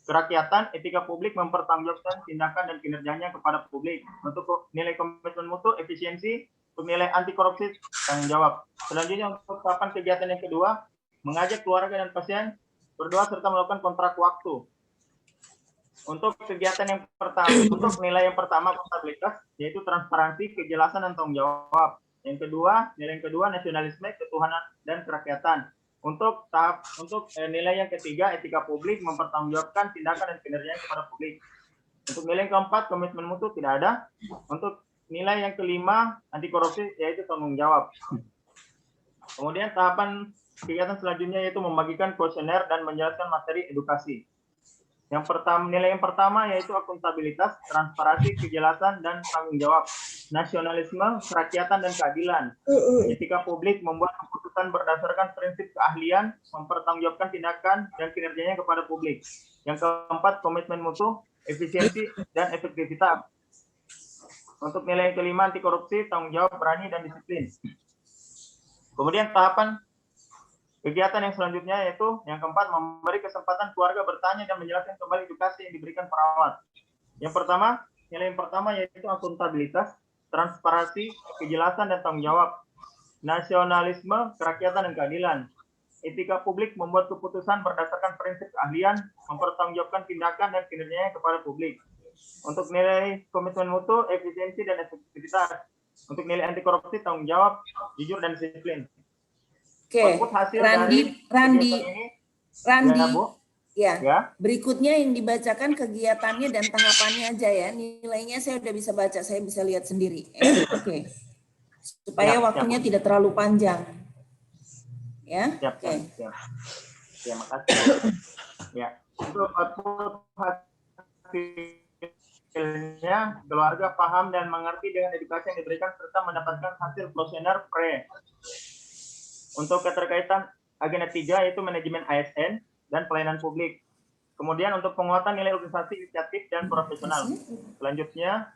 kerakyatan, etika publik, mempertanggungjawabkan tindakan dan kinerjanya kepada publik. Untuk nilai komitmen mutu, efisiensi, untuk nilai anti korupsi, tanggung jawab. Selanjutnya untuk tahapan kegiatan yang kedua, mengajak keluarga dan pasien berdoa serta melakukan kontrak waktu. Untuk kegiatan yang pertama, untuk nilai yang pertama akuntabilitas yaitu transparansi, kejelasan dan tanggung jawab. Yang kedua, nilai yang kedua nasionalisme, ketuhanan dan kerakyatan. Untuk nilai yang ketiga etika publik, mempertanggungjawabkan tindakan dan kinerjanya kepada publik. Untuk nilai yang keempat komitmen mutu tidak ada. Untuk nilai yang kelima anti korupsi yaitu tanggung jawab. Kemudian tahapan kegiatan selanjutnya yaitu membagikan kuesioner dan menjelaskan materi edukasi. Yang pertama, nilai yang pertama yaitu akuntabilitas, transparansi, kejelasan dan tanggung jawab, nasionalisme, kerakyatan dan keadilan, etika publik, membuat keputusan berdasarkan prinsip keahlian, mempertanggungjawabkan tindakan dan kinerjanya kepada publik. Yang keempat, komitmen mutu, efisiensi dan efektivitas. Untuk nilai yang kelima, anti korupsi, tanggung jawab, berani dan disiplin. Kemudian tahapan kegiatan yang selanjutnya yaitu yang keempat, memberi kesempatan keluarga bertanya dan menjelaskan kembali edukasi yang diberikan perawat. Yang pertama, nilai yang pertama yaitu akuntabilitas, transparansi, kejelasan dan tanggung jawab, nasionalisme, kerakyatan dan keadilan, etika publik, membuat keputusan berdasarkan prinsip keahlian, mempertanggungjawabkan tindakan dan kinerjanya kepada publik. Untuk nilai komitmen mutu, efisiensi dan efektivitas. Untuk nilai anti korupsi, tanggung jawab, jujur dan disiplin. Oke, Randi, ya. Berikutnya yang dibacakan kegiatannya dan tahapannya aja ya. Nilainya saya udah bisa baca, saya bisa lihat sendiri. Oke, supaya waktunya tidak terlalu panjang. Ya. Oke. Terima kasih. Ya, untuk hasilnya keluarga paham dan mengerti dengan edukasi yang diberikan serta mendapatkan hasil kuesioner pre. Untuk keterkaitan agenda 3 yaitu manajemen ASN dan pelayanan publik. Kemudian untuk penguatan nilai organisasi, inisiatif dan profesional. Selanjutnya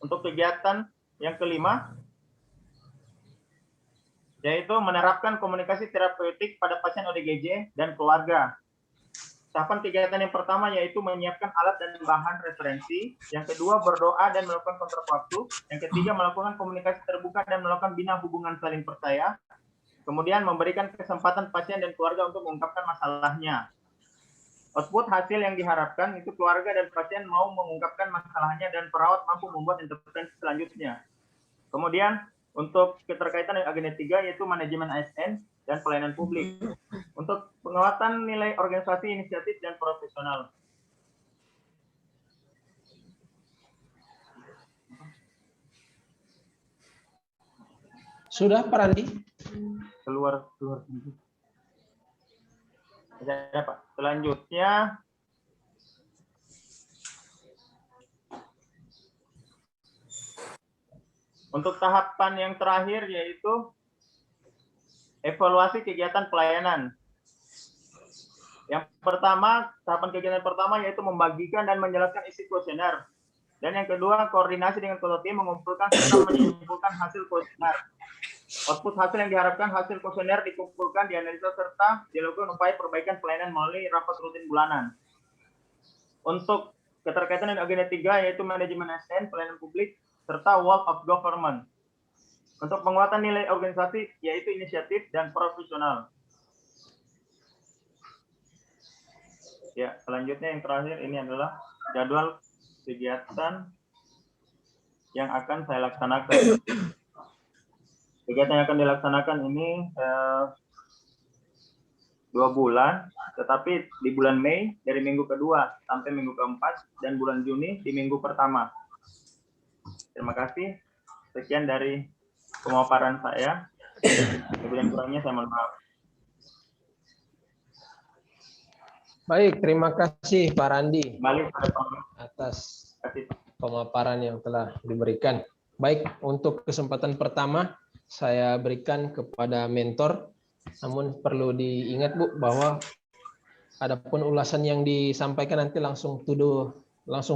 untuk kegiatan yang kelima yaitu menerapkan komunikasi terapeutik pada pasien ODGJ dan keluarga. Tahapan kegiatan yang pertama yaitu menyiapkan alat dan bahan referensi. Yang kedua berdoa dan melakukan kontrak waktu. Yang ketiga melakukan komunikasi terbuka dan melakukan bina hubungan saling percaya. Kemudian memberikan kesempatan pasien dan keluarga untuk mengungkapkan masalahnya. Output hasil yang diharapkan itu keluarga dan pasien mau mengungkapkan masalahnya dan perawat mampu membuat intervensi selanjutnya. Kemudian untuk keterkaitan dengan agenda 3 yaitu manajemen ASN dan pelayanan publik. Untuk penguatan nilai organisasi, inisiatif dan profesional. Sudah, Pak Randi? Keluar. Ya, Pak. Selanjutnya untuk tahapan yang terakhir yaitu evaluasi kegiatan pelayanan. Yang pertama, tahapan kegiatan pertama yaitu membagikan dan menjelaskan isi kuesioner. Dan yang kedua, koordinasi dengan ketua tim mengumpulkan serta menyimpulkan hasil kuesioner. Output hasil yang diharapkan hasil kuesioner dikumpulkan, dianalisa serta dilakukan upaya perbaikan pelayanan melalui rapat rutin bulanan. Untuk keterkaitan dengan agenda 3 yaitu manajemen ASN, pelayanan publik, serta work of government. Untuk penguatan nilai organisasi yaitu inisiatif dan profesional. Ya, selanjutnya yang terakhir ini adalah jadwal kegiatan yang akan saya laksanakan. Kegiatan yang akan dilaksanakan ini 2 bulan, tetapi di bulan Mei dari minggu kedua sampai minggu keempat dan bulan Juni di minggu pertama. Terima kasih. Sekian dari pemaparan saya. Lebih kurangnya saya mohon maaf. Baik, terima kasih Pak Randi atas pemaparan yang telah diberikan. Baik, untuk kesempatan pertama saya berikan kepada mentor. Namun perlu diingat Bu bahwa adapun ulasan yang disampaikan nanti langsung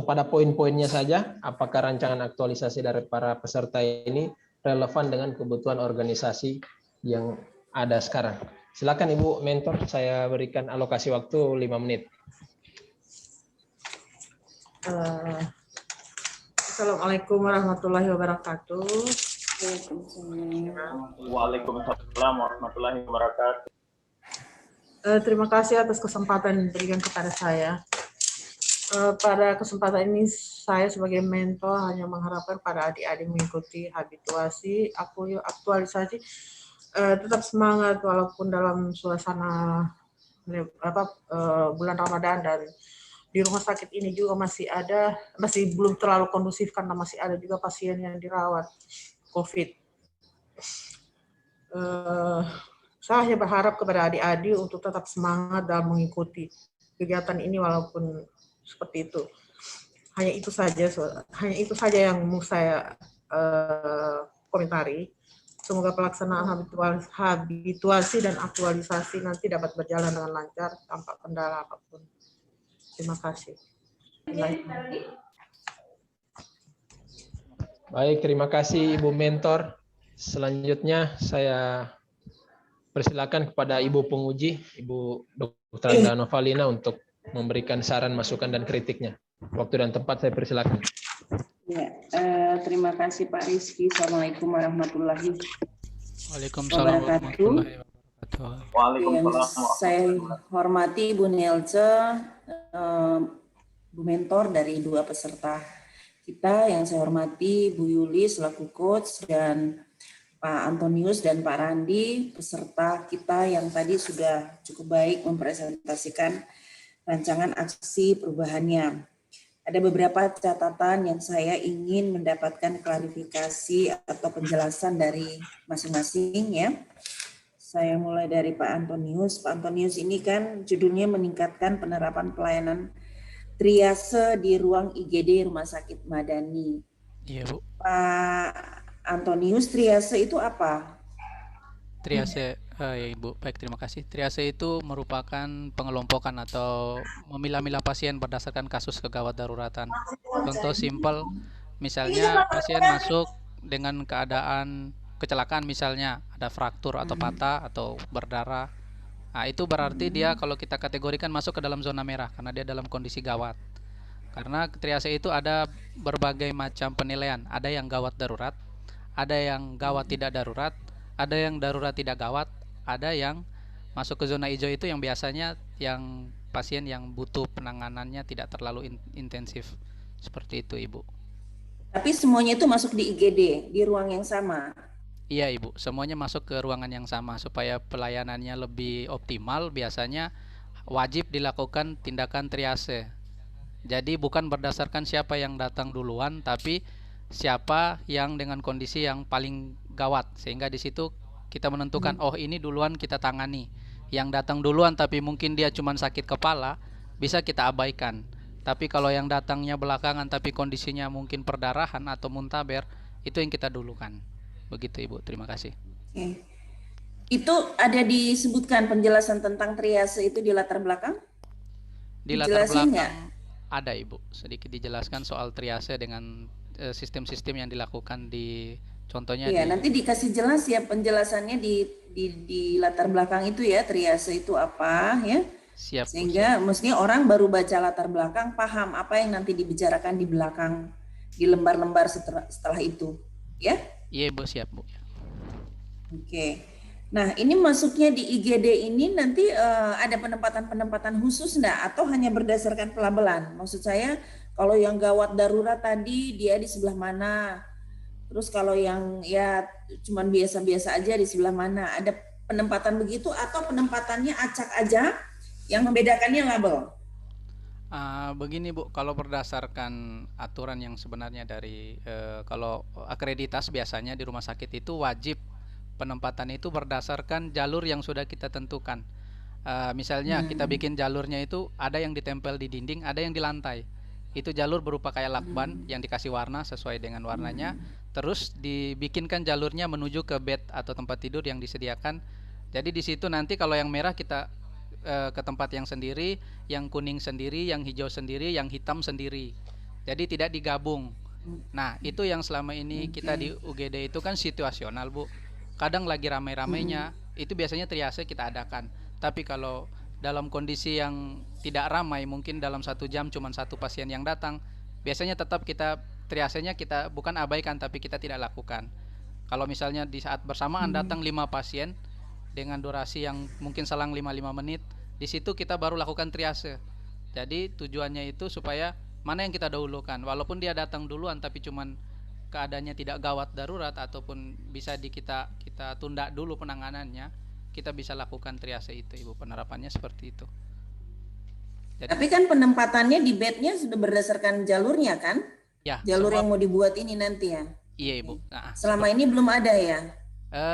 pada poin-poinnya saja. Apakah rancangan aktualisasi dari para peserta ini relevan dengan kebutuhan organisasi yang ada sekarang. Silakan Ibu mentor, saya berikan alokasi waktu 5 menit. Assalamualaikum warahmatullahi wabarakatuh. Waalaikumsalam warahmatullahi wabarakatuh. Terima kasih atas kesempatan yang diberikan kepada saya. Pada kesempatan ini saya sebagai mentor hanya mengharapkan para adik-adik mengikuti habituasi, aktualisasi, tetap semangat walaupun dalam suasana bulan Ramadan, dan di rumah sakit ini juga masih belum terlalu kondusif karena masih ada juga pasien yang dirawat COVID. Saya hanya berharap kepada adik-adik untuk tetap semangat dalam mengikuti kegiatan ini walaupun seperti itu. Hanya itu saja yang mau saya komentari. Semoga pelaksanaan habituasi dan aktualisasi nanti dapat berjalan dengan lancar tanpa kendala apapun. Terima kasih. Baik, terima kasih Ibu mentor. Selanjutnya saya persilakan kepada Ibu penguji, Ibu Dr. Anda Novalina untuk memberikan saran, masukan, dan kritiknya. Waktu dan tempat saya persilakan. Ya, terima kasih Pak Rizky. Assalamualaikum warahmatullahi Waalaikumsalam warahmatullahi wabarakatuh. Waalaikumsalam. Saya hormati Bu Nelce, Bu mentor dari dua peserta kita, yang saya hormati Bu Yuli selaku coach, dan Pak Antonius dan Pak Randi, peserta kita yang tadi sudah cukup baik mempresentasikan rancangan aksi perubahannya. Ada beberapa catatan yang saya ingin mendapatkan klarifikasi atau penjelasan dari masing-masing ya. Saya mulai dari Pak Antonius. Pak Antonius ini kan judulnya meningkatkan penerapan pelayanan triase di ruang IGD Rumah Sakit Madani. Iya, Bu. Pak Antonius, triase itu apa? Triase, ya Ibu, baik, terima kasih. Triase itu merupakan pengelompokan atau memilah-milah pasien berdasarkan kasus kegawat daruratan. Contoh simpel, misalnya pasien masuk dengan keadaan kecelakaan, misalnya ada fraktur atau patah atau berdarah. Nah, itu berarti dia kalau kita kategorikan masuk ke dalam zona merah karena dia dalam kondisi gawat. Karena triase itu ada berbagai macam penilaian. Ada yang gawat darurat, ada yang gawat tidak darurat, ada yang darurat tidak gawat, ada yang masuk ke zona hijau itu yang biasanya yang pasien yang butuh penanganannya tidak terlalu intensif. Seperti itu, Ibu. Tapi semuanya itu masuk di IGD, di ruang yang sama. Iya Ibu, semuanya masuk ke ruangan yang sama supaya pelayanannya lebih optimal. Biasanya wajib dilakukan tindakan triase. Jadi bukan berdasarkan siapa yang datang duluan, tapi siapa yang dengan kondisi yang paling gawat. Sehingga di situ kita menentukan, oh ini duluan kita tangani. Yang datang duluan tapi mungkin dia cuma sakit kepala, bisa kita abaikan. Tapi kalau yang datangnya belakangan tapi kondisinya mungkin perdarahan atau muntaber, itu yang kita dulukan. Begitu Ibu, terima kasih. Oke. Itu ada disebutkan penjelasan tentang triase itu di latar belakang? Di latar Dijelasin belakang nggak? ada Ibu, sedikit dijelaskan soal triase dengan sistem-sistem yang dilakukan di contohnya. Iya, nanti dikasih jelas ya penjelasannya di latar belakang itu ya, triase itu apa ya. Siap. Sehingga mestinya orang baru baca latar belakang paham apa yang nanti dibicarakan di belakang di lembar-lembar setelah itu, ya. Iya Ibu, siap Bu. Oke. Nah, ini masuknya di IGD ini nanti ada penempatan khusus enggak atau hanya berdasarkan pelabelan? Maksud saya kalau yang gawat darurat tadi dia di sebelah mana? Terus kalau yang ya cuman biasa-biasa aja di sebelah mana? Ada penempatan begitu atau penempatannya acak aja yang membedakannya label? Begini Bu, kalau berdasarkan aturan yang sebenarnya dari kalau akreditas biasanya di rumah sakit itu wajib penempatan itu berdasarkan jalur yang sudah kita tentukan. Misalnya kita bikin jalurnya itu ada yang ditempel di dinding, ada yang di lantai. Itu jalur berupa kayak lakban yang dikasih warna sesuai dengan warnanya. terus dibikinkan jalurnya menuju ke bed atau tempat tidur yang disediakan. Jadi di situ nanti kalau yang merah kita ke tempat yang sendiri, yang kuning sendiri, yang hijau sendiri, yang hitam sendiri. Jadi tidak digabung. Nah, itu yang selama ini kita di UGD itu kan situasional, Bu. Kadang lagi ramai-ramainya, itu biasanya triase kita adakan. Tapi kalau dalam kondisi yang tidak ramai, mungkin dalam 1 jam cuma 1 pasien yang datang, biasanya tetap kita triasenya kita bukan abaikan, tapi kita tidak lakukan. Kalau misalnya di saat bersamaan datang 5 pasien dengan durasi yang mungkin selang 5 menit, di situ kita baru lakukan triase. Jadi tujuannya itu supaya mana yang kita dahulukan, walaupun dia datang duluan tapi cuman keadaannya tidak gawat darurat ataupun bisa kita tunda dulu penanganannya, kita bisa lakukan triase itu, Ibu. Penerapannya seperti itu. Jadi, tapi kan penempatannya di bednya sudah berdasarkan jalurnya kan? ya, Jalur semua, yang mau dibuat ini nanti ya. iya, Ibu. Nah, Selama ini belum ada ya?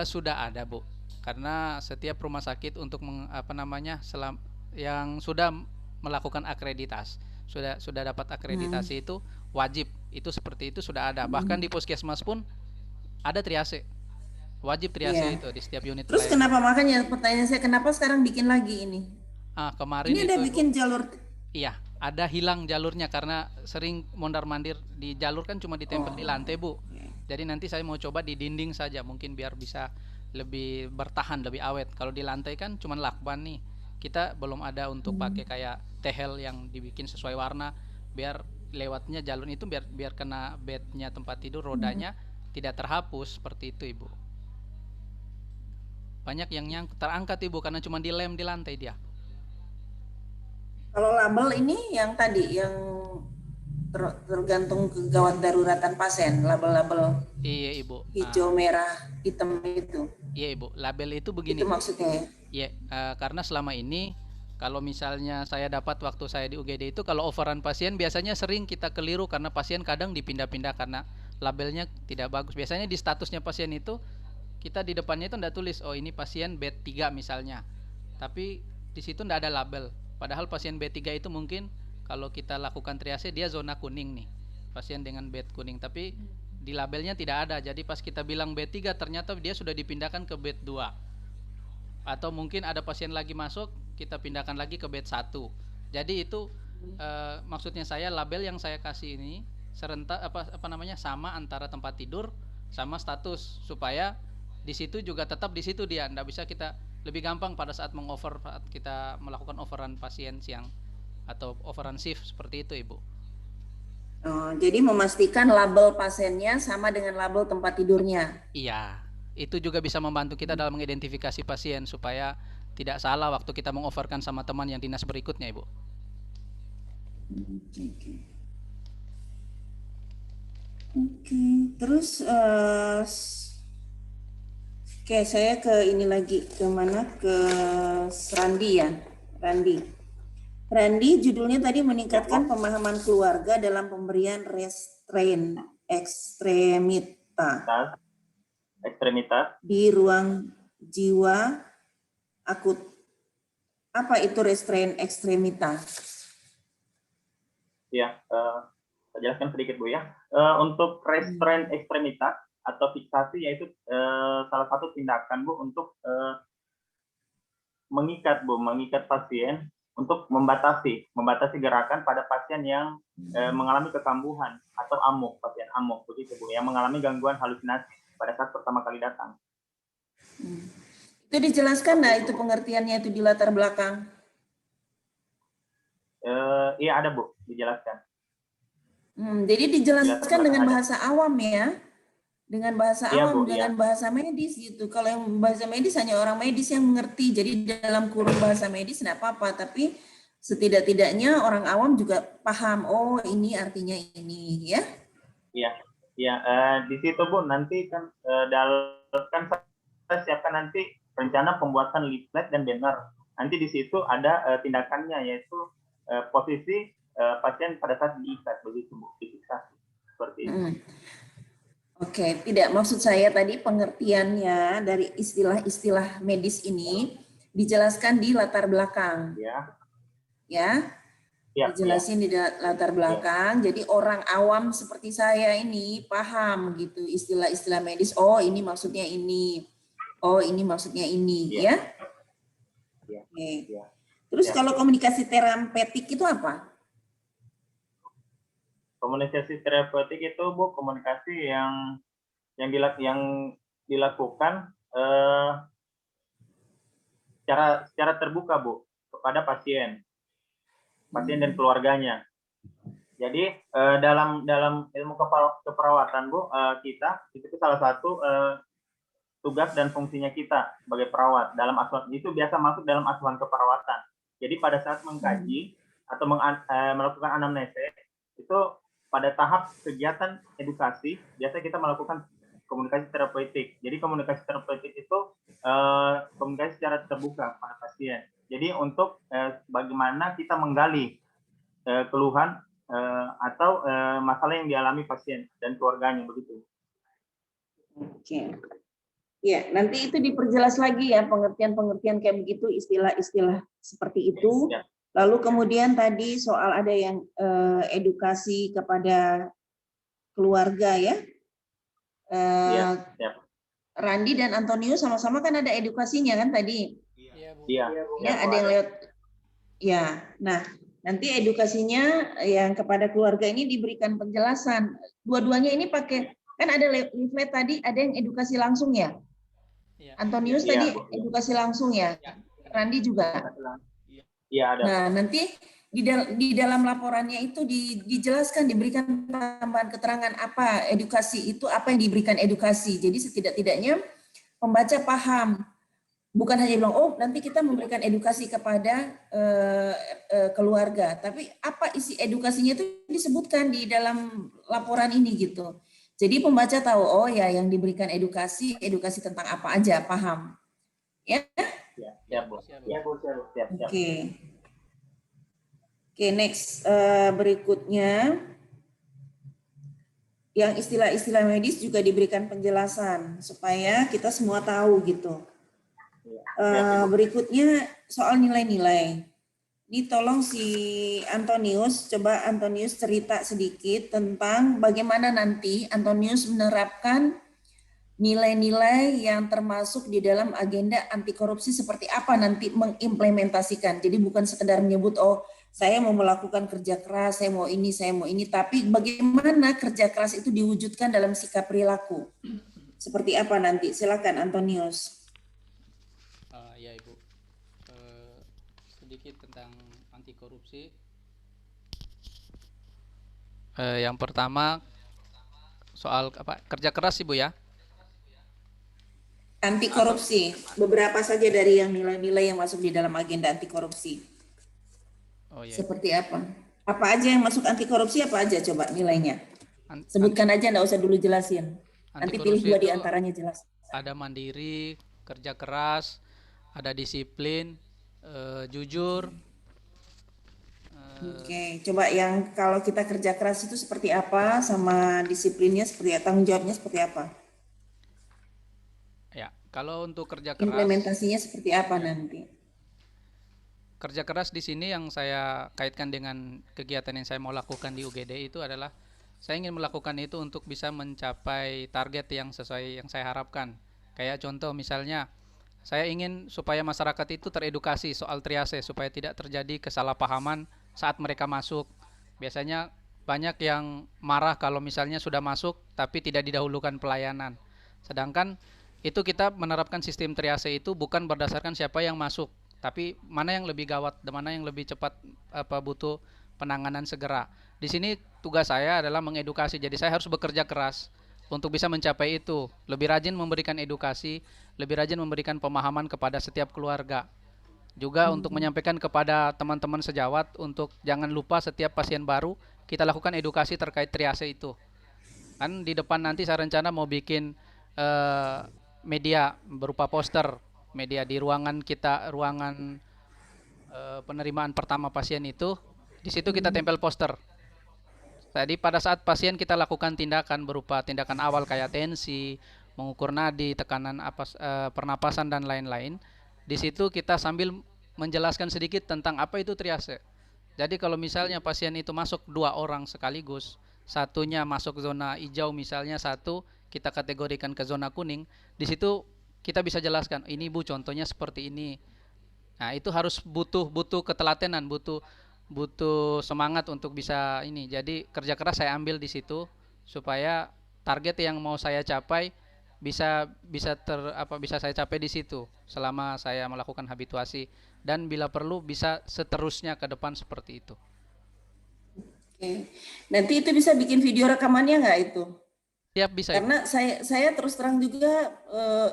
sudah ada, Bu. Karena setiap rumah sakit untuk yang sudah melakukan akreditasi, sudah dapat akreditasi itu wajib, itu seperti itu sudah ada. Bahkan di puskesmas pun ada triase, wajib triase itu di setiap unit. Terus kenapa, makanya pertanyaan saya, kenapa sekarang bikin lagi ini? Kemarin Ini ada itu, bikin jalur. iya, ada hilang jalurnya karena sering mondar-mandir di jalur, kan cuma ditempel di lantai, Bu. Jadi nanti saya mau coba di dinding saja, mungkin biar bisa lebih bertahan, lebih awet. Kalau di lantai kan cuma lakban nih. Kita belum ada untuk pakai kayak tehel yang dibikin sesuai warna, biar lewatnya jalur itu biar kena bednya tempat tidur, rodanya tidak terhapus seperti itu, Ibu. Banyak yang terangkat, Ibu, karena cuma dilem di lantai dia. Kalau label ini yang tadi yang tergantung kegawat daruratan pasien, label-label Iya, Ibu. hijau, merah, hitam itu. Iya, Ibu. Label itu begini. Itu maksudnya ya? Iya, karena selama ini kalau misalnya saya dapat waktu saya di UGD itu, kalau overan pasien biasanya sering kita keliru karena pasien kadang dipindah-pindah karena labelnya tidak bagus. Biasanya di statusnya pasien itu kita di depannya itu enggak tulis, oh ini pasien bed 3 misalnya. Tapi di situ enggak ada label. Padahal pasien bed 3 itu mungkin kalau kita lakukan triase dia zona kuning nih. Pasien dengan bed kuning, tapi di labelnya tidak ada. Jadi pas kita bilang bed 3 ternyata dia sudah dipindahkan ke bed 2. Atau mungkin ada pasien lagi masuk, kita pindahkan lagi ke bed 1. Jadi itu maksudnya saya, label yang saya kasih ini serentak sama antara tempat tidur sama status, supaya di situ juga tetap di situ dia, enggak bisa kita lebih gampang pada saat saat kita melakukan overan pasien siang atau overan shift seperti itu, Ibu. Oh, jadi memastikan label pasiennya sama dengan label tempat tidurnya. Iya, itu juga bisa membantu kita dalam mengidentifikasi pasien supaya tidak salah waktu kita mengoverkan sama teman yang dinas berikutnya, Ibu. Oke. Terus saya ke ini lagi, ke mana, ke Randi ya, Randi, judulnya tadi meningkatkan pemahaman keluarga dalam pemberian restrain ekstremitas di ruang jiwa akut. Apa itu restrain ekstremitas? Ya, saya jelaskan sedikit, Bu ya. Untuk restrain ekstremitas atau fiksasi, yaitu salah satu tindakan, Bu, untuk mengikat pasien, untuk membatasi gerakan pada pasien yang mengalami kekambuhan atau amok, pasien amok begitu, Bu, yang mengalami gangguan halusinasi pada saat pertama kali datang. Itu dijelaskan nggak itu pengertiannya itu di latar belakang? Iya ada, Bu, dijelaskan. Jadi dijelaskan dengan bahasa awam ya, dengan bahasa awam, dengan bahasa medis gitu. Kalau yang bahasa medis hanya orang medis yang mengerti. Jadi dalam kurung bahasa medis tidak apa-apa, tapi setidak-tidaknya orang awam juga paham. Oh, ini artinya ini, ya? Iya, iya. Di situ, Bu, nanti kan saya siapkan nanti rencana pembuatan leaflet dan banner. Nanti di situ ada tindakannya, yaitu posisi pasien pada saat diikat, begitu, Bu, difiksasi seperti itu. Oke, tidak, maksud saya tadi pengertiannya dari istilah-istilah medis ini dijelaskan di latar belakang. Ya. Ya. Siap, dijelasin di latar belakang. Jadi orang awam seperti saya ini paham gitu istilah-istilah medis. Oh ini maksudnya ini. Oh ini maksudnya ini, Iya. ya. Iya. Oke. Iya. Terus Ya. kalau komunikasi terapeutik itu apa? Komunikasi terapeutik itu Bu komunikasi yang dilakukan secara terbuka Bu kepada pasien dan keluarganya. Jadi dalam ilmu keperawatan Bu, kita itu salah satu tugas dan fungsinya kita sebagai perawat dalam asuhan itu biasa masuk dalam asuhan keperawatan. Jadi pada saat mengkaji atau melakukan anamnese itu pada tahap kegiatan edukasi biasa kita melakukan komunikasi terapeutik. Jadi komunikasi terapeutik itu komunikasi secara terbuka pada pasien. Jadi untuk bagaimana kita menggali keluhan atau masalah yang dialami pasien dan keluarganya begitu. Oke. Ya, nanti itu diperjelas lagi ya pengertian-pengertian kayak begitu, istilah-istilah seperti itu. Ya. Lalu kemudian tadi soal ada yang edukasi kepada keluarga ya. Ya. Randi dan Antonius sama-sama kan ada edukasinya kan tadi. Iya. Ya, ada yang lewat. Ya, nah nanti edukasinya yang kepada keluarga ini diberikan penjelasan. Dua-duanya ini pakai, kan ada leaflet tadi, ada yang edukasi langsung ya. Antonius Iya, tadi Bu. edukasi langsung ya. Randi juga. Iya ada. Nah nanti di dalam laporannya itu dijelaskan, diberikan tambahan keterangan apa edukasi itu, apa yang diberikan edukasi. Jadi setidak-tidaknya pembaca paham. Bukan hanya bilang, oh nanti kita memberikan edukasi kepada keluarga. Tapi apa isi edukasinya itu disebutkan di dalam laporan ini gitu. Jadi pembaca tahu, oh ya yang diberikan edukasi tentang apa aja, paham. Ya? Siap, Bu. Siap. Oke. Oke, next. Berikutnya, yang istilah-istilah medis juga diberikan penjelasan supaya kita semua tahu gitu. Berikutnya soal nilai-nilai. Ini tolong si Antonius, coba Antonius cerita sedikit tentang bagaimana nanti Antonius menerapkan nilai-nilai yang termasuk di dalam agenda anti korupsi, seperti apa nanti mengimplementasikan. Jadi bukan sekedar menyebut, oh saya mau melakukan kerja keras, saya mau ini, tapi bagaimana kerja keras itu diwujudkan dalam sikap perilaku. Seperti apa nanti? Silakan Antonius. Ya Ibu, sedikit tentang anti korupsi. Yang pertama soal apa, kerja keras Ibu ya. Anti korupsi, beberapa saja dari yang nilai-nilai yang masuk di dalam agenda anti korupsi. Oh ya. Seperti apa? Apa aja yang masuk anti korupsi, apa aja coba nilainya? Sebutkan aja, enggak usah dulu jelasin. Nanti pilih dua di antaranya jelas. Ada mandiri, kerja keras, ada disiplin, jujur. Oke, coba yang kalau kita kerja keras itu seperti apa, sama disiplinnya seperti apa, tanggung jawabnya seperti apa? Ya, kalau untuk kerja keras, implementasinya seperti apa nanti? Kerja keras di sini yang saya kaitkan dengan kegiatan yang saya mau lakukan di UGD itu adalah saya ingin melakukan itu untuk bisa mencapai target yang sesuai yang saya harapkan. Kayak contoh misalnya, saya ingin supaya masyarakat itu teredukasi soal triase supaya tidak terjadi kesalahpahaman saat mereka masuk. Biasanya banyak yang marah kalau misalnya sudah masuk tapi tidak didahulukan pelayanan. Sedangkan itu kita menerapkan sistem triase itu bukan berdasarkan siapa yang masuk, tapi mana yang lebih gawat, mana yang lebih cepat butuh penanganan segera. Di sini tugas saya adalah mengedukasi. Jadi saya harus bekerja keras untuk bisa mencapai itu. Lebih rajin memberikan edukasi, lebih rajin memberikan pemahaman kepada setiap keluarga. Juga untuk menyampaikan kepada teman-teman sejawat untuk jangan lupa setiap pasien baru kita lakukan edukasi terkait triase itu. Kan di depan nanti saya rencana mau bikin media berupa poster, media di ruangan kita, ruangan penerimaan pertama pasien itu. Di situ kita tempel poster. Jadi pada saat pasien kita lakukan tindakan berupa tindakan awal kayak tensi, mengukur nadi, tekanan pernapasan dan lain-lain. Di situ kita sambil menjelaskan sedikit tentang apa itu triase. Jadi kalau misalnya pasien itu masuk 2 orang sekaligus, satunya masuk zona hijau misalnya, satu kita kategorikan ke zona kuning, di situ kita bisa jelaskan, ini Bu contohnya seperti ini. Nah, itu harus butuh ketelatenan, butuh semangat untuk bisa ini. Jadi kerja keras saya ambil di situ supaya target yang mau saya capai bisa bisa saya capai di situ selama saya melakukan habituasi, dan bila perlu bisa seterusnya ke depan seperti itu. Oke. Nanti itu bisa bikin video rekamannya nggak itu? Siap, bisa Ibu. Karena saya terus terang juga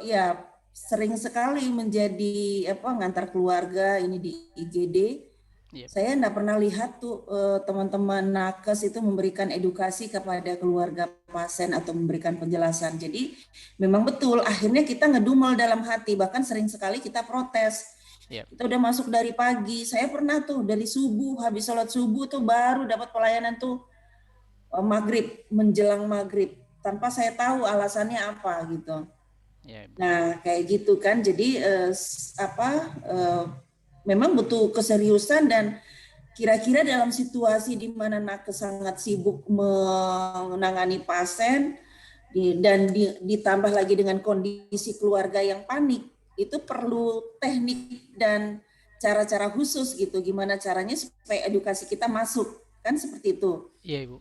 ya sering sekali menjadi ngantar keluarga ini di IGD. Iya. Saya enggak pernah lihat tuh teman-teman nakes itu memberikan edukasi kepada keluarga pasien atau memberikan penjelasan. Jadi memang betul akhirnya kita ngedumel dalam hati, bahkan sering sekali kita protes. Iya. Kita udah masuk dari pagi, saya pernah tuh dari subuh, habis sholat subuh tuh baru dapat pelayanan tuh maghrib, menjelang maghrib, tanpa saya tahu alasannya apa gitu. Iya, Ibu. Nah kayak gitu kan, jadi memang butuh keseriusan, dan kira-kira dalam situasi di mana nakes sangat sibuk menangani pasien dan ditambah lagi dengan kondisi keluarga yang panik, itu perlu teknik dan cara-cara khusus gitu, gimana caranya supaya edukasi kita masuk, kan seperti itu. Iya, Ibu.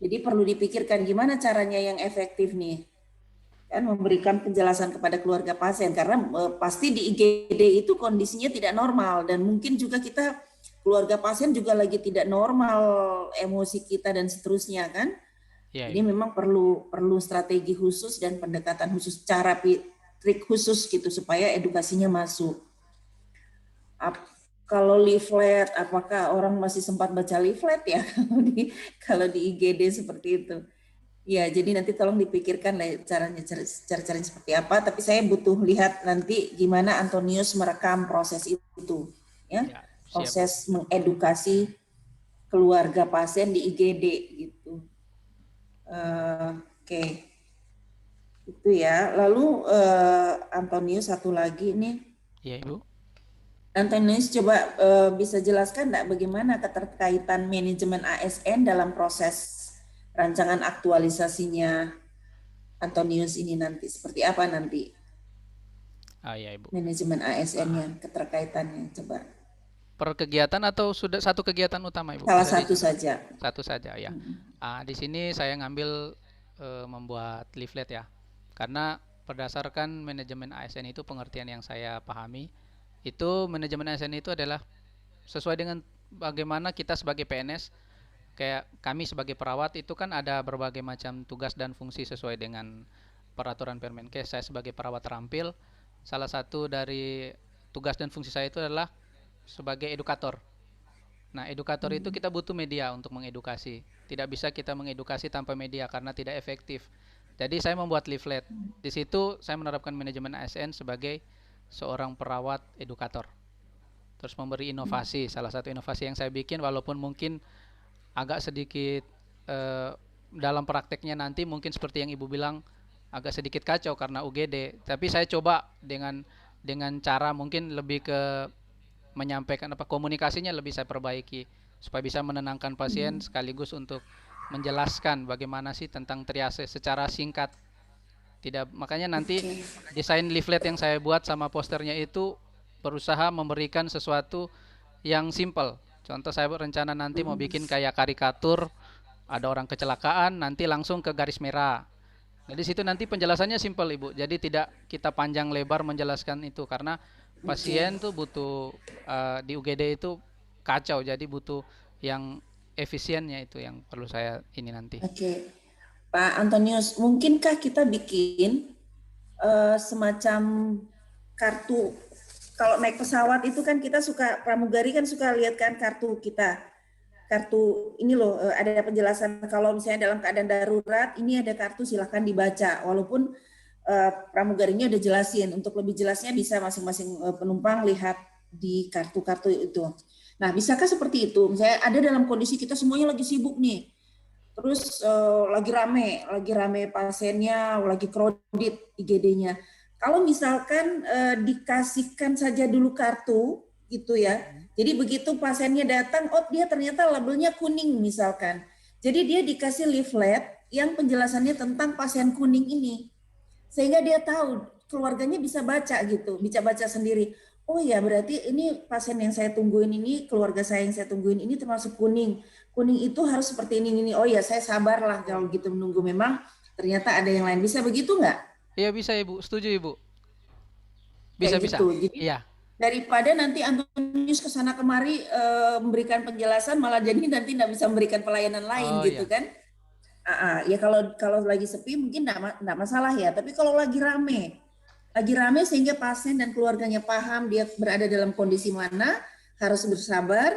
Jadi perlu dipikirkan gimana caranya yang efektif nih, kan memberikan penjelasan kepada keluarga pasien, karena pasti di IGD itu kondisinya tidak normal, dan mungkin juga kita keluarga pasien juga lagi tidak normal emosi kita dan seterusnya kan. Ya, jadi memang perlu strategi khusus dan pendekatan khusus, trik khusus gitu supaya edukasinya masuk. Kalau leaflet, apakah orang masih sempat baca leaflet ya kalau di IGD seperti itu? Ya, jadi nanti tolong dipikirkan caranya seperti apa. Tapi saya butuh lihat nanti gimana Antonius merekam proses itu, ya, proses mengedukasi keluarga pasien di IGD gitu. Oke, itu ya. Lalu Antonius satu lagi nih. Iya, Ibu. Antonius coba bisa jelaskan enggak bagaimana keterkaitan manajemen ASN dalam proses rancangan aktualisasinya Antonius ini nanti, seperti apa nanti? Iya, Ibu. Manajemen ASN-nya, keterkaitannya, coba. Per kegiatan atau sudah satu kegiatan utama, Ibu? Salah satu saja. Satu saja, ya. Di sini saya ngambil membuat leaflet ya, karena berdasarkan manajemen ASN itu, pengertian yang saya pahami, itu manajemen ASN itu adalah sesuai dengan bagaimana kita sebagai PNS, kayak kami sebagai perawat itu kan ada berbagai macam tugas dan fungsi sesuai dengan peraturan Permenkes. Saya sebagai perawat terampil, salah satu dari tugas dan fungsi saya itu adalah sebagai edukator. Nah, edukator itu kita butuh media untuk mengedukasi. Tidak bisa kita mengedukasi tanpa media karena tidak efektif. Jadi saya membuat leaflet. Di situ saya menerapkan manajemen ASN sebagai seorang perawat edukator. Terus memberi inovasi. Salah satu inovasi yang saya bikin, walaupun mungkin agak sedikit dalam prakteknya nanti mungkin seperti yang Ibu bilang agak sedikit kacau karena UGD, tapi saya coba dengan cara mungkin lebih ke menyampaikan komunikasinya lebih saya perbaiki supaya bisa menenangkan pasien sekaligus untuk menjelaskan bagaimana sih tentang triase secara singkat. Tidak, makanya nanti desain leaflet yang saya buat sama posternya itu berusaha memberikan sesuatu yang simple. Contoh, saya berencana nanti mau bikin kayak karikatur, ada orang kecelakaan, nanti langsung ke garis merah. Jadi situ nanti penjelasannya simple, Ibu. Jadi tidak kita panjang lebar menjelaskan itu, karena pasien tuh butuh di UGD itu kacau, jadi butuh yang efisiennya, itu yang perlu saya ini nanti. Oke, Pak Antonius, mungkinkah kita bikin semacam kartu? Kalau naik pesawat itu kan kita suka, pramugari kan suka lihat kan kartu kita. Kartu ini loh, ada penjelasan kalau misalnya dalam keadaan darurat, ini ada kartu, silahkan dibaca. Walaupun pramugarinya udah jelasin, untuk lebih jelasnya bisa masing-masing penumpang lihat di kartu-kartu itu. Nah, bisakah seperti itu? Misalnya ada dalam kondisi kita semuanya lagi sibuk nih, terus lagi rame pasiennya, lagi crowded IGD-nya. Kalau misalkan dikasihkan saja dulu kartu, gitu ya. Jadi begitu pasiennya datang, oh dia ternyata labelnya kuning misalkan. Jadi dia dikasih leaflet yang penjelasannya tentang pasien kuning ini. Sehingga dia tahu, keluarganya bisa baca gitu, bisa baca sendiri. Oh ya berarti ini pasien yang saya tungguin ini, keluarga saya yang saya tungguin ini termasuk kuning. Kuning itu harus seperti ini. Oh ya saya sabarlah kalau gitu menunggu, memang ternyata ada yang lain. Bisa begitu nggak? Iya bisa Ibu, setuju Ibu. Kayak Bisa. gitu. Jadi Iya. daripada nanti Antonius kesana kemari memberikan penjelasan, malah jadi nanti nggak bisa memberikan pelayanan lain Oh gitu iya. kan? Ya kalau lagi sepi mungkin nggak masalah ya. Tapi kalau lagi rame sehingga pasien dan keluarganya paham dia berada dalam kondisi mana, harus bersabar.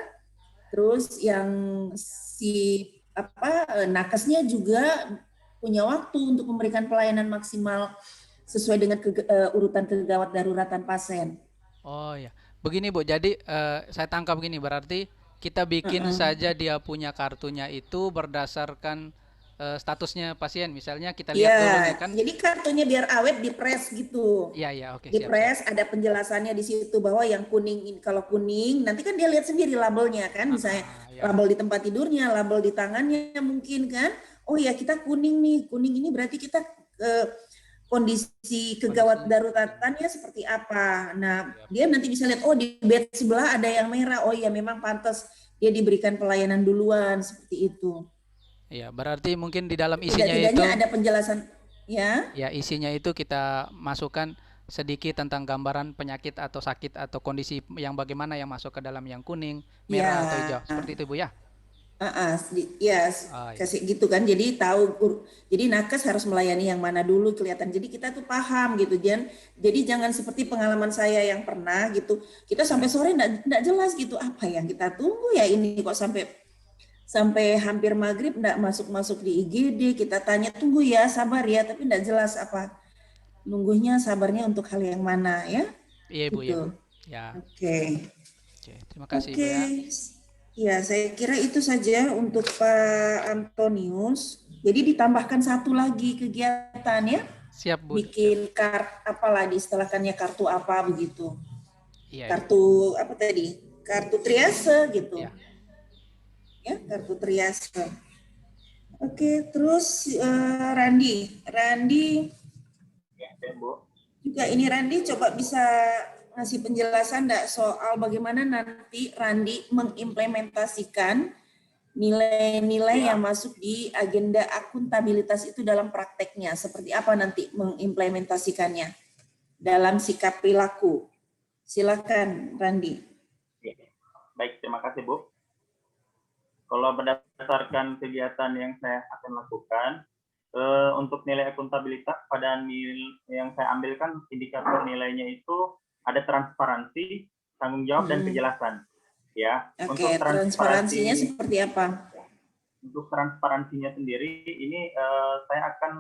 Terus yang si nakesnya juga punya waktu untuk memberikan pelayanan maksimal sesuai dengan urutan kegawat daruratan pasien. Oh ya, begini Bu. Jadi saya tangkap gini, berarti kita bikin saja dia punya kartunya itu berdasarkan statusnya pasien. Misalnya kita lihat dulu nih kan. Jadi kartunya biar awet dipres gitu. Iya, oke. Dipres, ada penjelasannya di situ bahwa yang kuning, kalau kuning nanti kan dia lihat sendiri labelnya kan, misalnya label di tempat tidurnya, label di tangannya mungkin kan. Oh ya kita kuning nih, kuning ini berarti kita kondisi kegawat daruratannya seperti apa. Nah, dia nanti bisa lihat, oh di bed sebelah ada yang merah, oh ya memang pantas dia diberikan pelayanan duluan, seperti itu. Iya, berarti mungkin di dalam isinya itu ada penjelasan, ya. Ya, isinya itu kita masukkan sedikit tentang gambaran penyakit atau sakit atau kondisi yang bagaimana yang masuk ke dalam yang kuning, merah atau hijau. Seperti itu Bu ya? Kasih gitu kan, jadi tahu, jadi nakes harus melayani yang mana dulu kelihatan, jadi kita tuh paham gitu, jadi jangan seperti pengalaman saya yang pernah gitu, kita sampai sore enggak jelas gitu, apa yang kita tunggu ya ini kok sampai hampir maghrib enggak masuk di IGD, kita tanya tunggu ya, sabar ya, tapi enggak jelas apa nunggunya, sabarnya untuk hal yang mana ya. Iya Bu gitu. Ya. Oke, terima kasih Bu ya. Ya, saya kira itu saja untuk Pak Antonius. Jadi ditambahkan satu lagi kegiatan ya. Siap Bu. Bikin apalah diistilahkannya kartu apa begitu. Iya. Kartu apa tadi? Kartu triase gitu. Iya. Ya, kartu triase. Oke, terus Randi juga ini Randi coba bisa ngasih penjelasan enggak soal bagaimana nanti Randi mengimplementasikan nilai-nilai yang masuk di agenda akuntabilitas itu dalam prakteknya. Seperti apa nanti mengimplementasikannya dalam sikap perilaku. Silakan Randi. Baik, terima kasih Bu. Kalau berdasarkan kegiatan yang saya akan lakukan, untuk nilai akuntabilitas pada nilai yang saya ambilkan, indikator nilainya itu ada transparansi, tanggung jawab, dan kejelasan. Ya. Oke, untuk transparansinya seperti apa? Untuk transparansinya sendiri, ini saya akan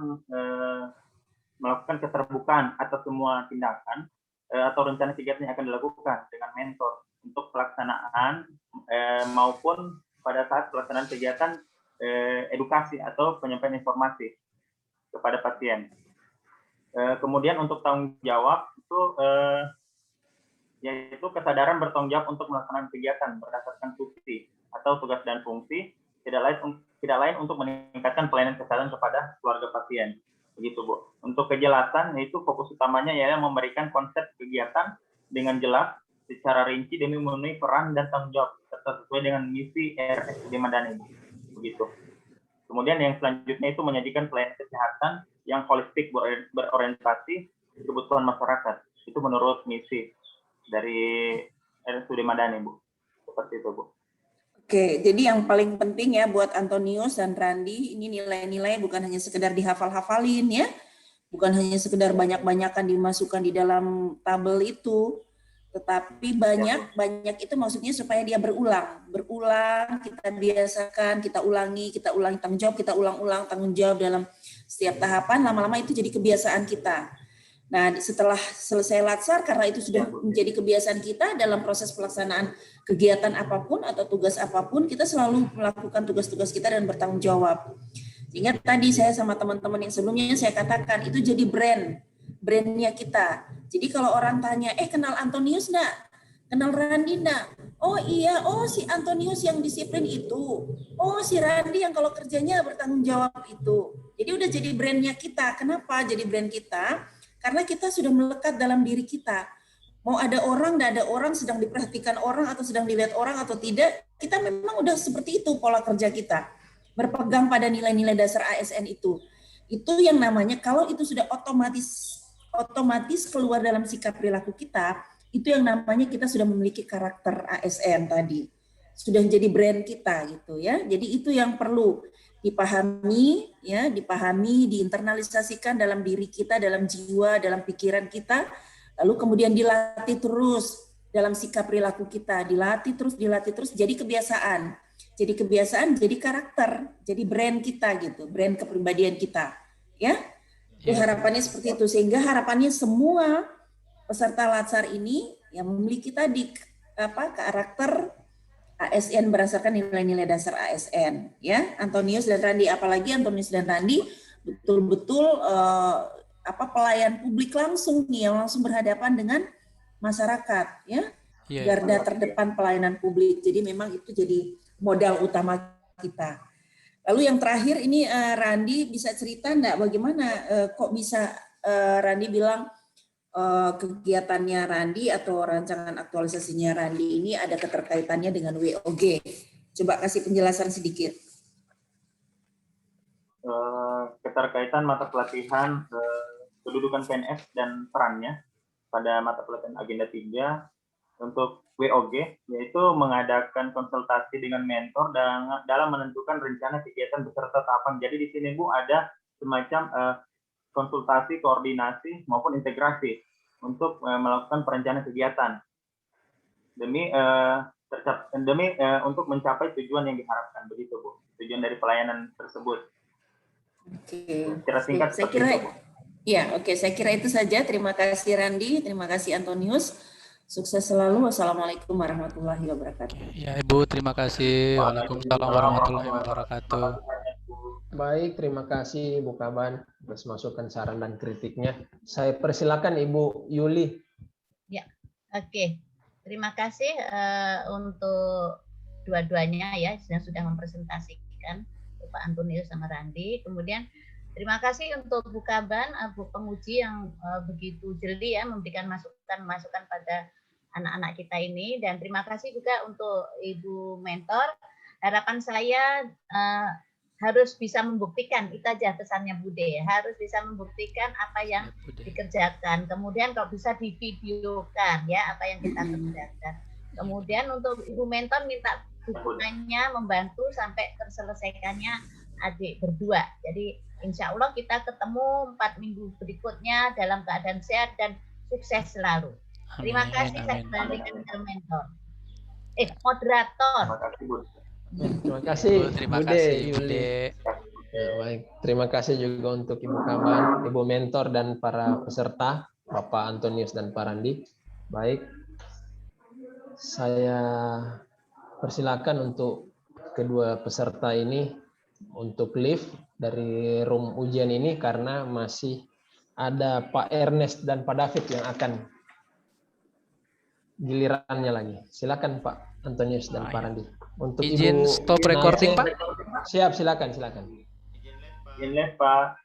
melakukan keterbukaan atas semua tindakan atau rencana kegiatan yang akan dilakukan dengan mentor untuk pelaksanaan maupun pada saat pelaksanaan kegiatan edukasi atau penyampaian informasi kepada pasien. Kemudian untuk tanggung jawab itu yaitu kesadaran bertanggung jawab untuk melaksanakan kegiatan berdasarkan tugas atau tugas dan fungsi, tidak lain untuk meningkatkan pelayanan kesehatan kepada keluarga pasien. Begitu Bu. Untuk kejelasan, yaitu fokus utamanya yaitu memberikan konsep kegiatan dengan jelas secara rinci demi memenuhi peran dan tanggung jawab serta sesuai dengan misi RSUD Madani. Begitu. Kemudian yang selanjutnya itu menyajikan pelayanan kesehatan yang holistik berorientasi kebutuhan masyarakat. Itu menurut misi dari RSUD Madani, Bu. Seperti itu, Bu. Oke, jadi yang paling penting ya buat Antonius dan Randi, ini nilai-nilai bukan hanya sekedar dihafal-hafalin ya, bukan hanya sekedar banyak-banyakan dimasukkan di dalam tabel itu, tetapi banyak itu maksudnya supaya dia berulang, kita biasakan, kita ulangi tanggung jawab, kita ulang-ulang tanggung jawab dalam setiap tahapan, lama-lama itu jadi kebiasaan kita. Nah, setelah selesai latsar, karena itu sudah menjadi kebiasaan kita dalam proses pelaksanaan kegiatan apapun atau tugas apapun, kita selalu melakukan tugas-tugas kita dan bertanggung jawab. Sehingga tadi saya sama teman-teman yang sebelumnya saya katakan, itu jadi brandnya kita. Jadi kalau orang tanya, kenal Antonius enggak? Kenal Randi enggak? Oh iya, oh si Antonius yang disiplin itu. Oh si Randi yang kalau kerjanya bertanggung jawab itu. Jadi udah jadi brandnya kita. Kenapa jadi brand kita? Karena kita sudah melekat dalam diri kita. Mau ada orang, enggak ada orang, sedang diperhatikan orang atau sedang dilihat orang atau tidak, kita memang udah seperti itu pola kerja kita. Berpegang pada nilai-nilai dasar ASN itu. Itu yang namanya kalau itu sudah otomatis keluar dalam sikap perilaku kita, itu yang namanya kita sudah memiliki karakter ASN tadi. Sudah jadi brand kita gitu ya. Jadi itu yang perlu dipahami ya, diinternalisasikan dalam diri kita, dalam jiwa, dalam pikiran kita, lalu kemudian dilatih terus dalam sikap perilaku kita, dilatih terus jadi kebiasaan. Jadi kebiasaan, jadi karakter, jadi brand kita gitu, brand kepribadian kita. Ya. Itu harapannya seperti itu, sehingga harapannya semua peserta Latsar ini yang memiliki tadi karakter ASN berdasarkan nilai-nilai dasar ASN, ya. Antonius dan Randi, apalagi Antonius dan Randi betul-betul pelayan publik langsung nih, yang langsung berhadapan dengan masyarakat, ya. Garda terdepan pelayanan publik. Jadi memang itu jadi modal utama kita. Lalu yang terakhir ini Randi bisa cerita enggak bagaimana kok bisa Randi bilang kegiatannya Randi atau rancangan aktualisasinya Randi ini ada keterkaitannya dengan WOG. Coba kasih penjelasan sedikit. Keterkaitan mata pelatihan kedudukan PNS dan perannya pada mata pelatihan agenda 3 untuk WOG, yaitu mengadakan konsultasi dengan mentor dalam menentukan rencana kegiatan beserta tahapan. Jadi di sini Bu ada semacam konsultasi, koordinasi maupun integrasi untuk melakukan perencanaan kegiatan demi untuk mencapai tujuan yang diharapkan, begitu Bu, tujuan dari pelayanan tersebut. Oke. Secara singkat saya kira saya kira itu saja. Terima kasih Randi, terima kasih Antonius. Sukses selalu. Wassalamualaikum warahmatullahi wabarakatuh. Ya Ibu, terima kasih. Waalaikumsalam warahmatullahi wabarakatuh. Baik, terima kasih Bu Kaban atas masukan, saran dan kritiknya. Saya persilakan Ibu Yuli. Ya, oke. Terima kasih untuk dua-duanya ya yang sudah mempresentasikan, Pak Antonius sama Randi. Kemudian terima kasih untuk Bu Kaban, Bu penguji yang begitu jeli ya memberikan masukan pada anak-anak kita ini, dan terima kasih juga untuk Ibu mentor. Harapan saya harus bisa membuktikan, itu aja pesannya Bude, harus bisa membuktikan apa yang dikerjakan. Kemudian kalau bisa divideokan ya apa yang kita kerjakan. Kemudian untuk Ibu mentor minta dukungannya membantu sampai terselesaikannya adik berdua. Jadi insya Allah kita ketemu 4 minggu berikutnya dalam keadaan sehat dan sukses selalu. Terima kasih. Saya kembalikan ke mentor. Moderator. Terima kasih. Terima Bude, kasih Yuli. Bude. Ya, baik. Terima kasih juga untuk Ibu Kaban, Ibu mentor dan para peserta, Bapak Antonius dan Pak Randi. Baik. Saya persilakan untuk kedua peserta ini untuk live dari room ujian ini karena masih ada Pak Ernest dan Pak David yang akan gilirannya lagi. Silakan Pak Antonius dan Pak Randi. Untuk Izin Ibu stop recording, Pak. Siap, silakan. Izin live, Pak.